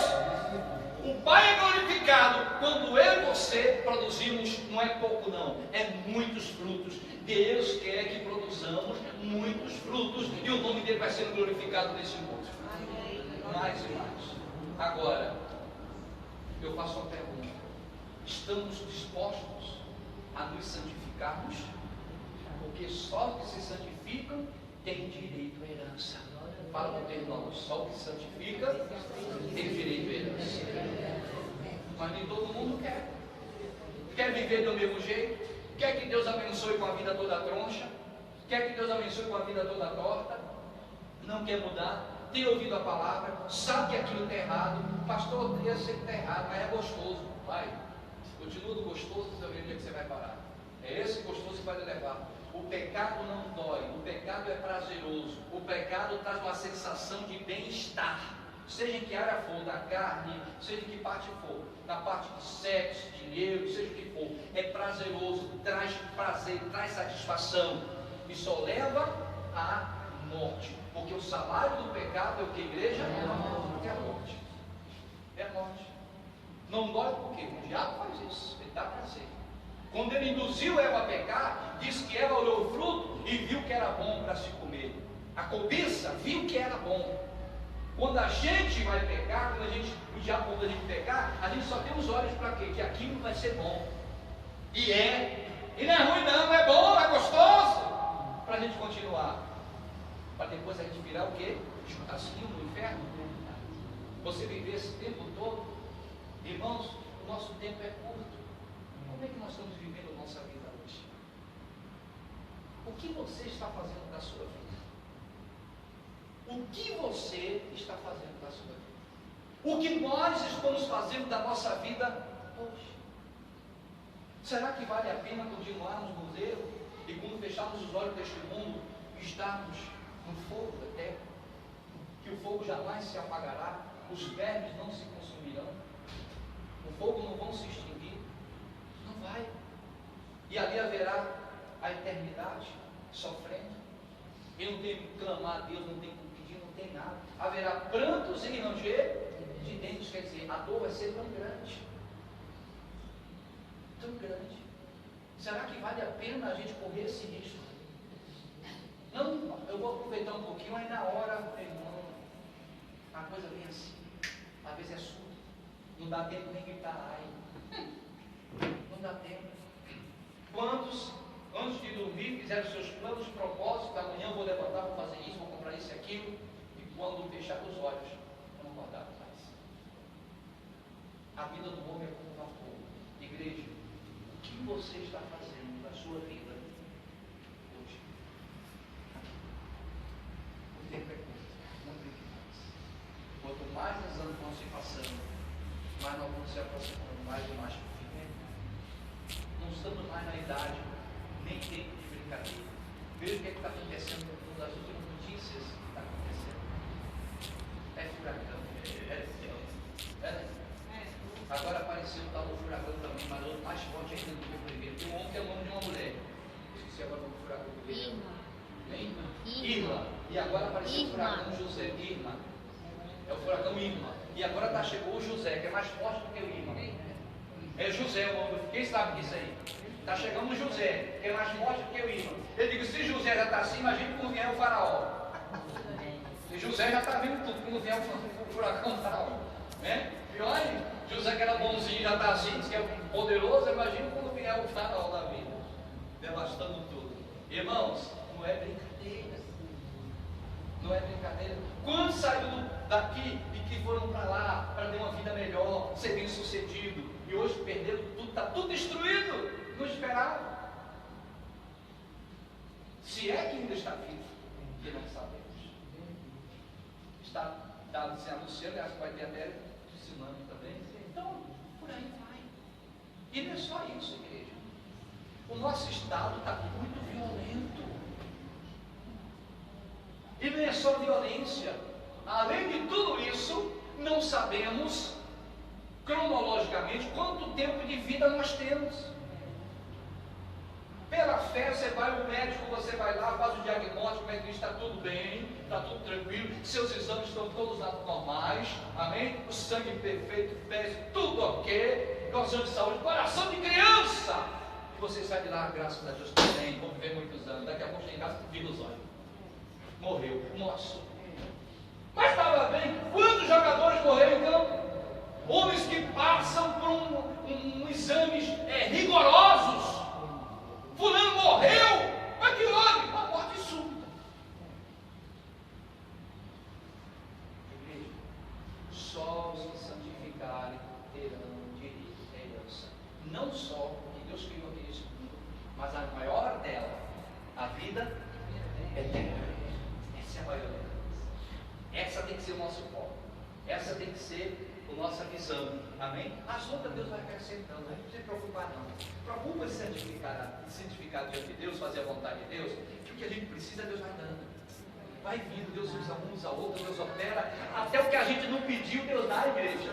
O Pai é glorificado quando eu e você produzimos, não é pouco não, é muitos frutos. Deus quer que produzamos muitos frutos, e o nome dele vai sendo glorificado nesse mundo. Mais e mais. Agora, eu faço uma pergunta: estamos dispostos a nos santificarmos? Porque só os que se santificam têm direito à herança. Fala com o teu irmão: só o que se santifica tem direito à herança. Mas nem todo mundo quer. Quer viver do mesmo jeito? Quer que Deus abençoe com a vida toda troncha? Quer que Deus abençoe com a vida toda torta? Não quer mudar? Tem ouvido a palavra? Sabe que aquilo está errado? Pastor, eu sei que está errado, mas é gostoso. Vai, continua do gostoso, você vai ver onde é que você vai parar. É esse gostoso que vai lhe levar. O pecado não dói, o pecado é prazeroso, o pecado traz uma sensação de bem-estar, seja em que área for, da carne, seja em que parte for, na parte de sexo, dinheiro, seja o que for, é prazeroso, traz prazer, traz satisfação, e só leva à morte, porque o salário do pecado é o que, igreja? É a morte. É a morte. Não dói por quê? O diabo faz isso, ele dá prazer. Quando ele induziu Eva a pecar, diz que Eva olhou o fruto e viu que era bom para se comer. A cobiça viu que era bom. Quando a gente vai pecar, o diabo manda a gente pecar, a gente só tem os olhos para quê? Que aquilo vai ser bom. E não é ruim não, é bom, é gostoso, para a gente continuar. Para depois a gente virar o quê? Churrasquinho no inferno. Você viver esse tempo todo, irmãos, o nosso tempo é curto. Como é que nós estamos vivendo a nossa vida hoje? O que você está fazendo da sua vida? O que você está fazendo da sua vida? O que nós estamos fazendo da nossa vida hoje? Será que vale a pena continuarmos no erro e quando fecharmos os olhos deste mundo, estarmos no fogo eterno? Que o fogo jamais se apagará, os vermes não se consumirão, o fogo não vão se extinguir, não vai. E ali haverá a eternidade sofrendo. E não tem que clamar a Deus, não tem que pedir, não tem nada. Haverá prantos e ranger de dentes, quer dizer, a dor vai ser tão grande. Tão grande. Será que vale a pena a gente correr esse risco? Não, eu vou aproveitar um pouquinho, aí na hora, meu irmão, a coisa vem assim. Às vezes é surdo. Não dá tempo nem gritar, ai. Não dá tempo. Quantos, antes de dormir, fizeram seus planos, propósitos, amanhã eu vou levantar, vou fazer isso, vou comprar isso e aquilo, e quando fechar os olhos, não acordaram mais. A vida do homem é como vapor. Igreja, o que você está fazendo da sua vida hoje? O tempo é curto, não brinque mais. Quanto mais os anos vão se passando, mais nós vamos se aproximando mais e mais do fim. Não estamos mais na idade, nem tempo de brincadeira. Veja o que está acontecendo no mundo, as últimas notícias que está acontecendo. É furacão, Agora apareceu o tal do furacão também, mas outro mais forte ainda do que o primeiro. Tem um homem que é o nome de uma mulher. Esqueci agora o furacão do primeiro. Irma. E agora apareceu o furacão José. Irma. É o furacão Irma. E agora chegou o José, que é mais forte do que o Irma. É José o nome. Quem sabe disso aí? Está chegando o José, que é mais forte do que o Irma. Eu digo, se José já está assim, imagine quando vier o faraó. E José já está vendo tudo quando vier o furacão faraó. Né? E olha, José que era bonzinho, já está assim, diz que é poderoso, imagina quando vier o faraó da vida, devastando tudo. Irmãos, não é brincadeira. Não é brincadeira. Quantos saíram daqui e que foram para lá para ter uma vida melhor, ser bem sucedido, e hoje perderam tudo, está tudo destruído, não esperavam. Se é que ainda está vivo, que não sabemos. Está se anunciando, acho que vai ter até tsunami também. Então, por aí vai. E não é só isso, igreja. O nosso estado está muito violento. E não é só violência. Além de tudo isso, não sabemos cronologicamente quanto tempo de vida nós temos. Pela fé, você vai ao médico, você vai lá, faz o diagnóstico, o médico diz, está tudo bem, está tudo tranquilo, seus exames estão todos normais, amém? O sangue perfeito, pés, tudo ok, coração de saúde, coração de criança. E você sai de lá, graças a Deus, está bem, vamos viver muitos anos, daqui a pouco tem casa, vira os olhos. Morreu, nossa. Mas estava bem, quantos jogadores morreram então? Homens que passam por exames rigorosos. Fulano morreu, mas que houve? Uma morte súbita. Igreja, só os que santificarem terão direito à herança. Não só que Deus criou aqui nesse mundo, mas a maior dela, a vida eterna. Essa é a maior dela. Essa tem que ser o nosso foco. Essa tem que ser a nossa visão. Amém? As outras Deus vai acrescentando, não precisa se preocupar não. Preocupa se santificar diante de Deus, fazer a vontade de Deus, que o que a gente precisa, Deus vai dando. Vai vindo, Deus usa um, usa outro, Deus opera. Até o que a gente não pediu, Deus dá, igreja.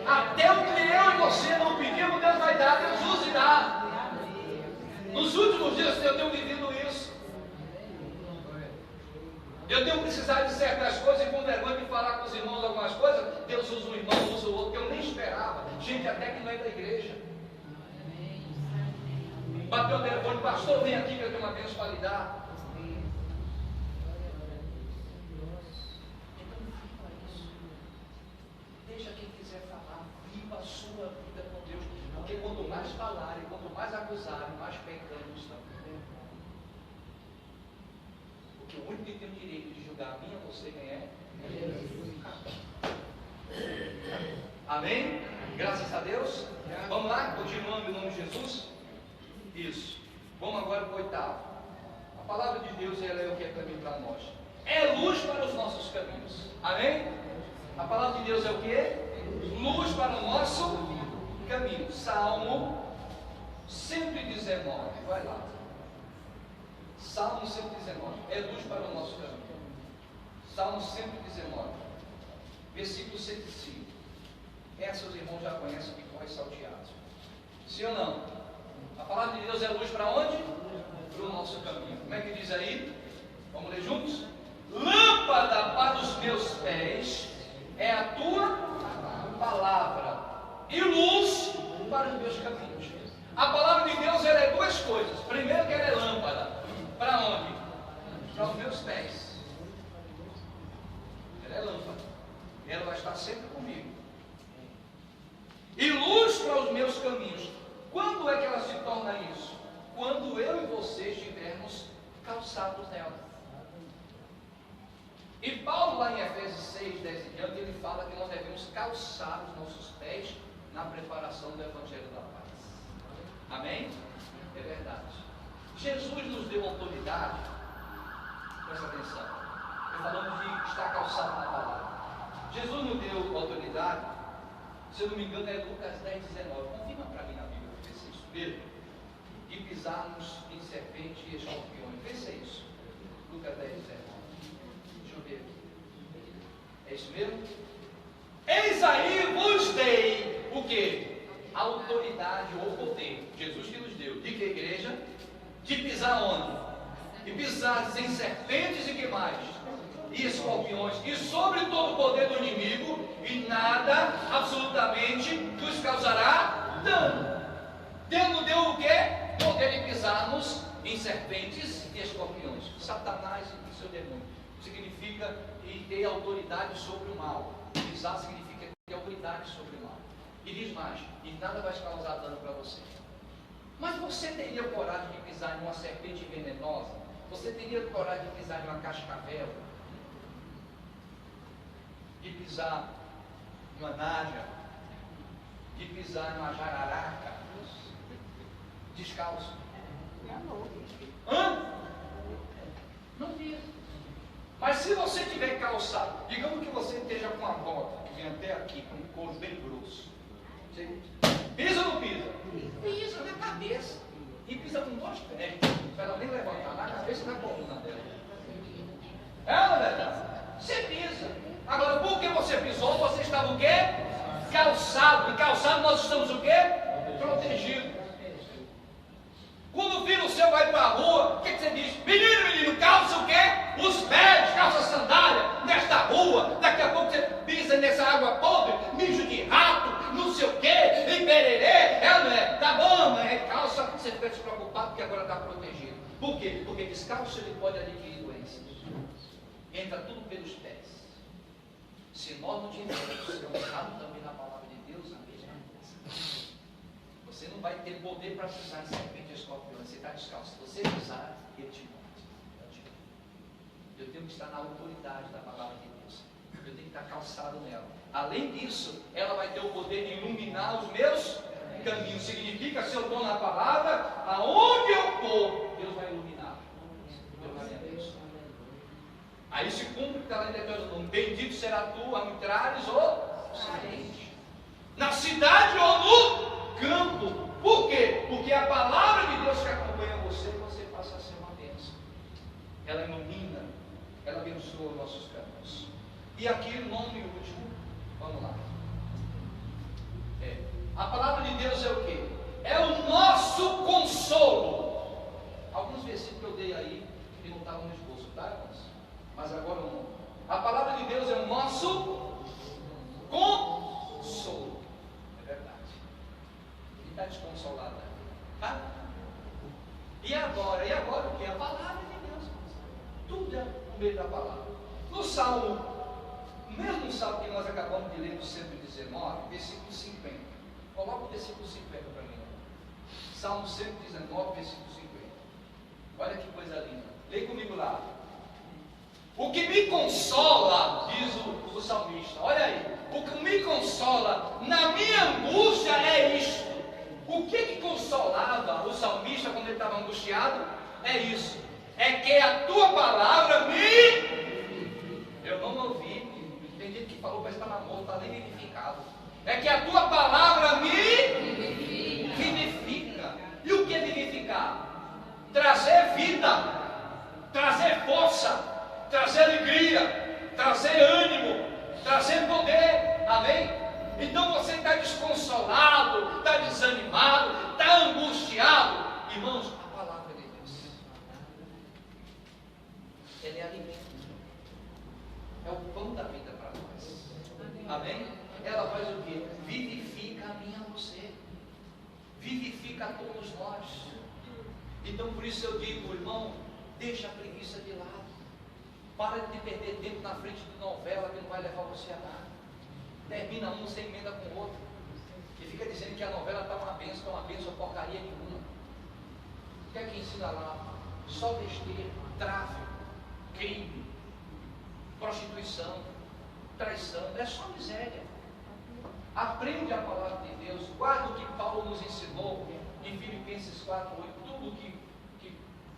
Até o que eu e você não pedimos, Deus vai dar, Deus usa e dá. Nos últimos dias eu tenho vivido isso. Eu tenho precisado de certas coisas e com vergonha de falar com os irmãos algumas coisas, Deus usa um irmão, usa o outro, que eu nem esperava. Gente até que não é da igreja. Bateu o telefone, pastor, vem aqui que eu tenho uma bênção para lhe dar. mais falarem, quanto mais acusarem, mais pecando estão. Porque o único que tem o direito de julgar a mim e você, quem é? Amém? Graças a Deus. Vamos lá, continuando em nome de Jesus. Isso. Vamos agora para o oitavo. A palavra de Deus, ela é o que é caminho para nós. É luz para os nossos caminhos. Amém? A palavra de Deus é o que? Luz para o nosso caminho. Salmo 119. Vai lá. Salmo 119. É luz para o nosso caminho. Salmo 119. Versículo 105. Essa os irmãos já conhecem de cor salteados. Sim ou não? A palavra de Deus é luz para onde? Para o nosso caminho. Como é que diz aí? Vamos ler juntos? Lâmpada para os meus pés é a tua palavra e luz para os meus caminhos. A palavra de Deus, ela é duas coisas. Primeiro que ela é lâmpada. Para onde? Para os meus pés. Ela é lâmpada. Ela vai estar sempre comigo. E luz para os meus caminhos. Quando é que ela se torna isso? Quando eu e você estivermos calçados nela. E Paulo, lá em Efésios 6, 10 e diante, ele fala que nós devemos calçar os nossos pés na preparação do Evangelho da Paz. Amém? É verdade. Jesus nos deu autoridade. Presta atenção. Falamos de estar calçado na palavra. Jesus nos deu autoridade. Se eu não me engano, é Lucas 10, 19. Confirma para mim na Bíblia, vê se é isso mesmo. E pisarmos em serpente e escorpiões. Vê se é isso. Lucas 10, 19. Deixa eu ver. É isso mesmo? Eis aí vos dei o quê? Autoridade ou poder. Jesus que nos deu. De que igreja? De pisar onde? De pisar em serpentes e que mais? E escorpiões, e sobre todo o poder do inimigo, e nada absolutamente nos causará dano. Deus nos deu o quê? Poder de pisarmos em serpentes e escorpiões. Satanás e seu demônio significa ter autoridade sobre o mal. Pisar significa ter autoridade sobre o mal. E diz mais, e nada vai causar dano para você. Mas você teria coragem de pisar em uma serpente venenosa? Você teria coragem de pisar em uma cascavel? De pisar em uma naja? De pisar em uma jararaca? Descalço? Hã? Não via. Mas se você tiver calçado, digamos que você esteja com uma bota que vem até aqui, com um couro bem grosso. Você pisa ou não pisa? Pisa na cabeça. E pisa com dois pés. Para ela nem levantar na cabeça e na coluna dela. É ou não é verdade? Você pisa. Agora, por que você pisou? Você estava o quê? Calçado. E calçado nós estamos o quê? Protegidos. Quando o filho seu vai para a rua, o que você diz? Menino, calça o quê? Os pés, calça sandália, nesta rua. Daqui a pouco você pisa nessa água podre, mijo de rato, não sei o quê, e pererê. Não é? Tá bom, mas calça, você fica despreocupado porque agora está protegido. Por quê? Porque descalço ele pode adquirir doenças. Entra tudo pelos pés. Se nós não tivermos calçado também na palavra de Deus, a mesma coisa. Você não vai ter poder para pisar em serpente e escorpião. Você está descalço. Se você pisar, ele te morde. Eu tenho que estar na autoridade da palavra de Deus. Eu tenho que estar calçado nela. Além disso, ela vai ter o poder de iluminar os meus caminhos. Significa, se eu estou na palavra, aonde eu for, Deus vai iluminar. Deus vai me abençoar. Aí se cumpre o que está lá em Deuteronômio. Bendito será tu, a entrares ou saíres. Na cidade ou no campo. Por quê? Porque a palavra de Deus que acompanha você passa a ser uma bênção. Ela ilumina, ela abençoa os nossos caminhos. E aqui o nome último, vamos lá. A palavra de Deus é o quê? É o nosso consolo. Alguns versículos eu dei aí que não estavam no esboço, tá, irmãos? Mas agora não. A palavra de Deus é o nosso consolo. Está desconsolada, tá? E agora o que? A palavra de Deus. Tudo é no meio da palavra. No Salmo, mesmo Salmo que nós acabamos de ler, do 119, versículo 50. Coloca o versículo 50 para mim. Salmo 119, versículo 50. Olha que coisa linda. Leia comigo lá. O que me consola, diz o salmista, olha aí, o que me consola na minha angústia é isto. O que consolava o salmista quando ele estava angustiado? É isso, é que a tua palavra me... Eu não ouvi, tem gente que falou, parece que está na mão, está nem vivificado. É que a tua palavra me vivifica. E o que é vivificar? Trazer vida, trazer força, trazer alegria, trazer ânimo, trazer poder, amém? Então você está desconsolado, está desanimado, está angustiado, irmãos, a palavra de Deus, ela é alimento, é o pão da vida para nós, amém? Ela faz o que? Vivifica a mim e a você, vivifica a todos nós. Então por isso eu digo, irmão, deixa a preguiça de lado. Para de perder tempo na frente de novela que não vai levar você a nada. Termina um, sem emenda com o outro. E fica dizendo que a novela está uma bênção, porcaria nenhuma. O que é que ensina lá? Só besteira, tráfico, crime, prostituição, traição. É só miséria. Aprende a palavra de Deus. Guarda o que Paulo nos ensinou em Filipenses 4:8. Tudo que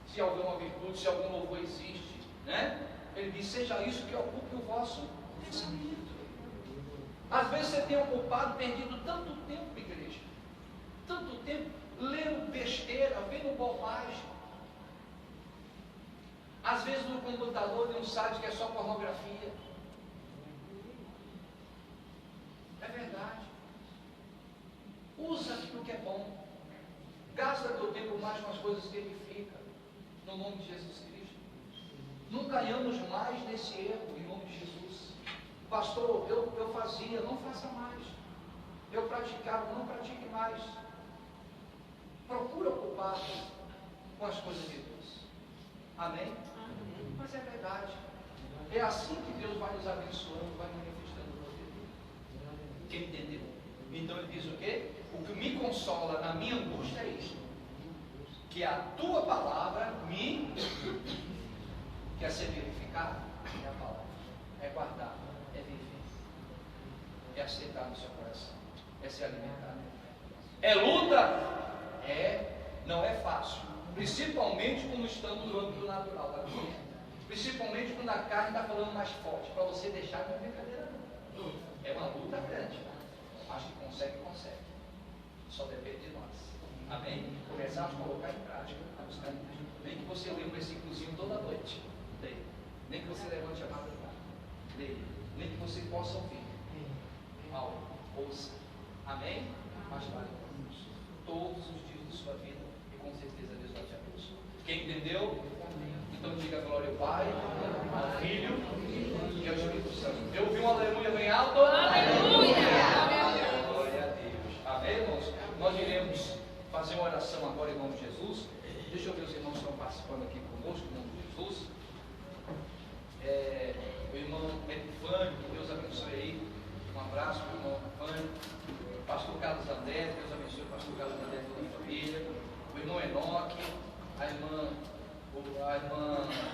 se alguma virtude, se algum louvor existe, né? Ele diz, seja isso que ocupe o vosso pensamento. Às vezes você tem ocupado, perdido tanto tempo, igreja, tanto tempo, lendo besteira, vendo bobagem. Às vezes no computador tem um site que é só pornografia. É verdade. Usa aquilo que é bom. Gasta teu tempo mais com as coisas que edificam, no nome de Jesus Cristo. Não caiamos mais nesse erro, em nome de Jesus. Pastor, eu fazia, não faça mais. Eu praticava, não pratique mais. Procura ocupar com as coisas de Deus. Amém? Mas é verdade. É assim que Deus vai nos abençoando, vai manifestando o poder dele. Quem entendeu? Então ele diz o quê? O que me consola na minha angústia é isto, que a tua palavra me... Quer ser verificado? É a palavra. É guardar. É viver. É aceitar no seu coração. É se alimentar. É luta? É. Não é fácil. Principalmente quando estamos no âmbito natural da vida. Principalmente quando a carne está falando mais forte. Para você deixar, não é brincadeira não. É uma luta grande. Mas que consegue. Só depende de nós. Amém? Começar a colocar em prática. Nem que você leia um versículozinho toda noite. Leia. Nem que você levante a madrugada. Leia. Nem que você possa ouvir. Algo. Ouça. Amém? Mas vale todos os dias de sua vida. E com certeza Deus vai te abençoar. Quem entendeu? Então diga glória ao Pai, ao Filho e ao Espírito Santo. Eu ouvi um aleluia bem alto. Aleluia! Glória a Deus. Amém, irmãos? Nós iremos fazer uma oração agora em nome de Jesus. Deixa eu ver os irmãos que estão participando aqui conosco, em nome de Jesus. O irmão Epifânio, que Deus abençoe aí. Um abraço para o irmão Epifânio. Pastor Carlos André, Deus abençoe o pastor Carlos André e toda a família. O irmão Enoque, a irmã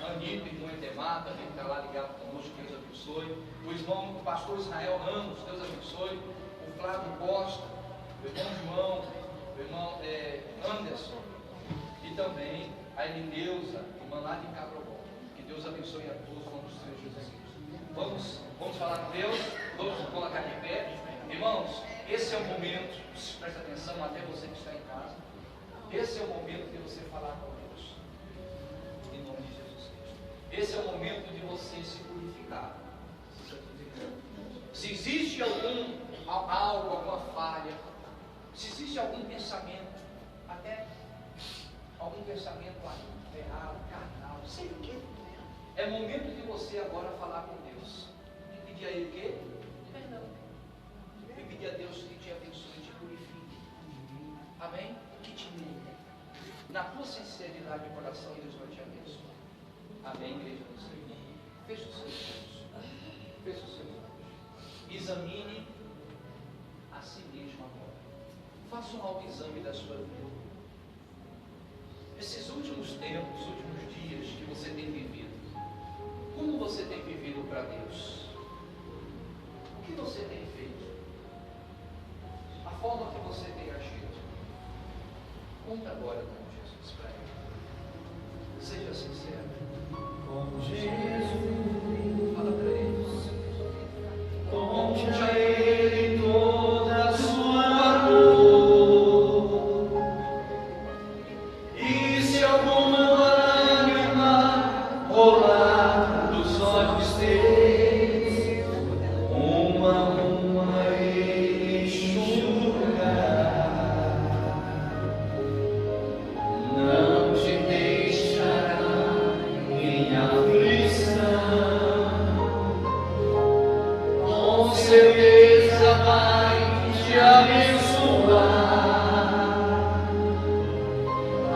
Anitta, o irmão Edemar, também que está lá ligado conosco, que Deus abençoe. O pastor Israel Ramos, Deus abençoe. O Flávio Costa, o irmão João, o irmão Anderson. E também a Elineuza, irmã lá de Cabrobó. Que Deus abençoe a todos, em nome do Senhor Jesus Cristo. Vamos falar com Deus, todos colocar de pé. Irmãos, esse é o momento, presta atenção, até você que está em casa. Esse é o momento de você falar com Deus, em nome de Jesus Cristo. Esse é o momento de você se purificar. Se existe algo, alguma falha, se existe algum pensamento, até algum pensamento errado, carnal, sei o que, é momento de você agora falar com Deus e pedir a Ele o quê? Perdão. E pedir a Deus que te abençoe e te purifique. Amém? Que te mude. Na tua sinceridade de coração, Deus vai te abençoar. Amém, igreja do Senhor? Feche os seus olhos. Feche os seus olhos. Examine a si mesmo agora. Faça um autoexame da sua vida. Esses últimos tempos, últimos dias que você tem vivido, como você tem vivido para Deus? O que você tem feito? A forma que você tem agido? Conta agora com Jesus para Ele. Seja sincero. Com Jesus, fala para Ele. conte a Ele toda a sua dor. E se alguma lágrima rolar dos olhos teus, uma Ele enxugará. Não te deixará em aflição, com certeza vai te abençoar.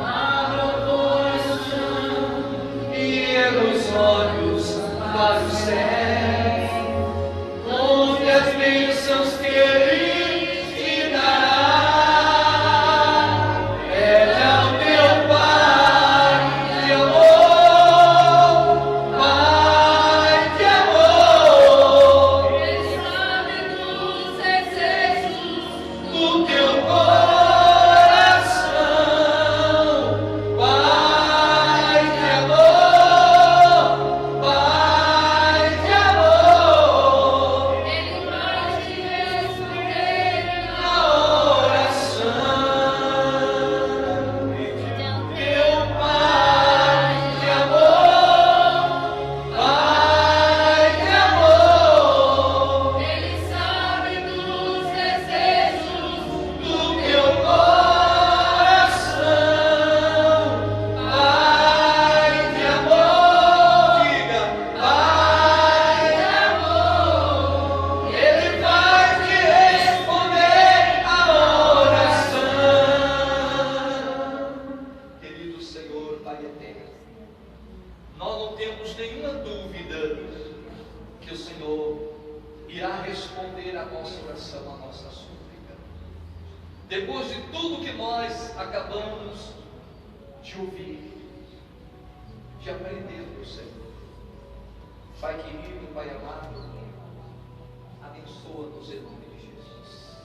Abra o coração e erga os olhos para o céu, onde as bênçãos que Ele te dará. Pede ao teu Pai de amor, Pai de amor, Ele sabe dos desejos do teu coração. Pai de amor, Pai de amor, Ele vai te responder na oração. Teu Pai de amor, Pai de amor, Ele sabe dos desejos do teu coração. Pai de amor, diga, Pai de amor, Ele vai te responder a oração. Querido Senhor, Pai eterno, nós não temos nenhuma dúvida que o Senhor irá responder a nossa oração, a nossa súplica. Depois de tudo que nós acabamos de ouvir, de aprender do Senhor. Pai querido, Pai amado, abençoa-nos em nome de Jesus.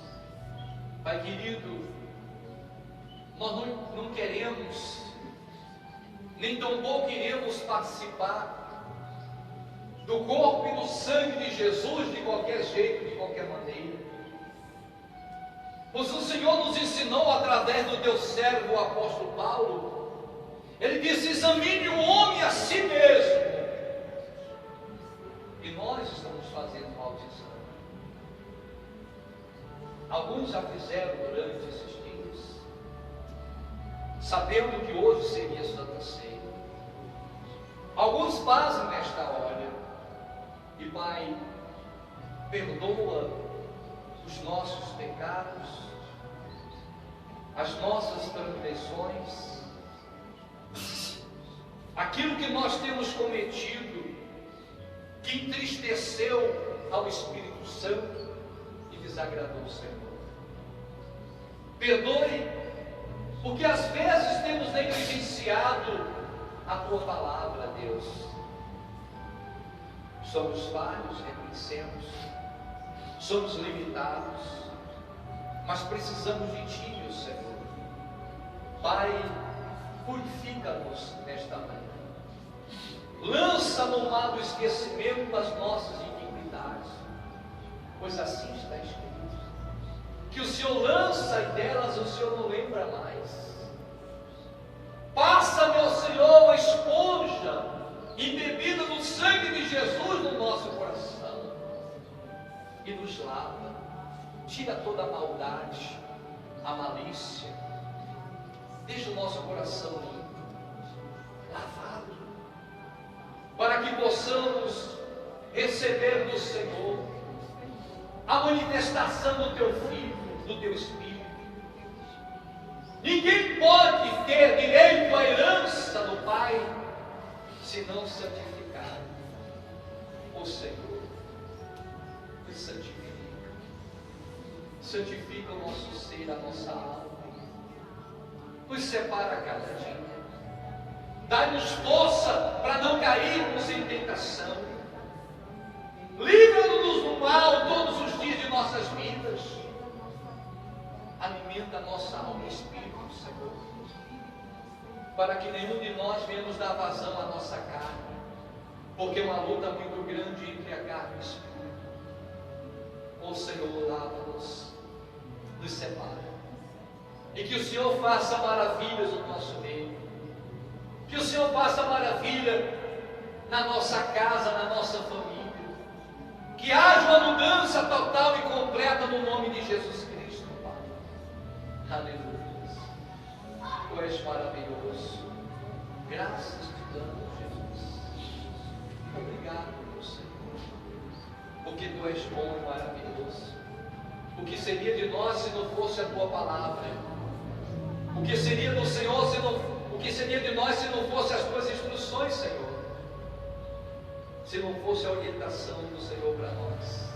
Pai querido, nós não queremos, nem tampouco iremos participar do corpo e do sangue de Jesus de qualquer jeito, de qualquer maneira. Pois o Senhor nos ensinou através do teu servo, o apóstolo Paulo. Ele disse: examine o homem a si mesmo. E nós estamos fazendo um autoexame. Alguns já fizeram durante esses dias, sabendo que hoje seria Santa Ceia. Alguns fazem nesta hora. E Pai, perdoa os nossos pecados, as nossas transgressões, aquilo que nós temos cometido, que entristeceu ao Espírito Santo e desagradou o Senhor. Perdoe, porque às vezes temos negligenciado a Tua palavra, Deus. Somos falhos, reconhecemos, somos limitados, mas precisamos de Ti, meu Senhor. Pai, purifica-nos nesta manhã. Lança no mar do esquecimento as nossas iniquidades, pois assim está escrito, que o Senhor lança e delas o Senhor não lembra mais. Passa, meu Senhor, a esponja embebida no sangue de Jesus no nosso coração e nos lava, tira toda a maldade, a malícia, deixa o nosso coração limpo, lavado, para que possamos receber do Senhor a manifestação do Teu Filho, do Teu Espírito. Ninguém pode ter direito à herança do Pai se não santificar o Senhor. E santifica o nosso ser, a nossa alma, nos separa a cada dia. Dá-nos força para não cairmos em tentação. Livra-nos do mal todos os dias de nossas vidas. Alimenta a nossa alma e espírito, Senhor, para que nenhum de nós venha nos dar vazão à nossa carne, porque é uma luta muito grande entre a carne e o espírito. Ó Senhor, lava-nos, nos separa, e que o Senhor faça maravilhas no nosso meio, que o Senhor faça maravilha na nossa casa, na nossa família, que haja uma mudança total e completa no nome de Jesus Cristo, Pai. Aleluia. Tu és maravilhoso. Graças te damos, Jesus. Obrigado, meu Senhor, porque tu és bom e maravilhoso. O que seria de nós se não fosse a tua palavra? O que seria do Senhor se não, o que seria de nós se não fosse as tuas instruções, Senhor? Se não fosse a orientação do Senhor para nós.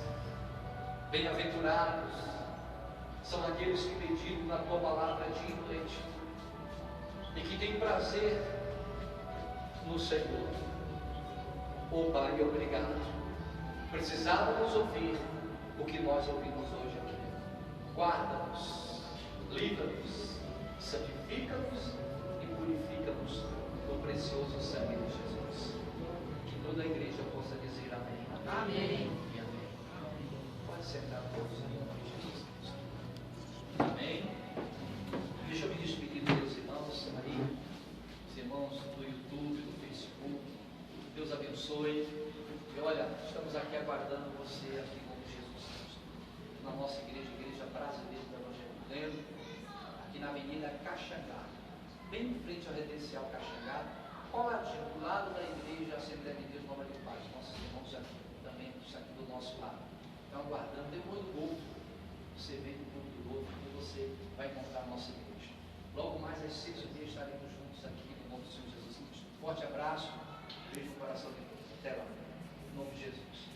Bem-aventurados são aqueles que meditam na tua palavra dia e noite e que têm prazer no Senhor. Oh Pai, obrigado. Precisávamos ouvir o que nós ouvimos hoje aqui. Guarda-nos, livra-nos, santifica-nos e purifica-nos no precioso sangue de Jesus. Que toda a igreja possa dizer amém. Amém. E amém. Pode sentar todos em nome de Jesus Cristo. Amém. Deixa eu me despedir dos meus irmãos aí, os irmãos do YouTube, do Facebook. Deus abençoe. E olha, estamos aqui aguardando você aqui como Jesus Cristo, na nossa igreja, Igreja Brasileira do Evangelho Pleno, aqui na Avenida Caxangá, bem em frente ao Residencial Caxangá, coladinho do lado da igreja Assembleia de Deus Nova de Paz. Nossos irmãos aqui também estão aqui do nosso lado. Então aguardando, depois do culto, você vem do culto do outro e você vai encontrar a nossa igreja. Logo mais às 6h30 estaremos juntos aqui no nome do Senhor Jesus Cristo. Forte abraço, beijo no coração de Deus. Até lá, em nome de Jesus.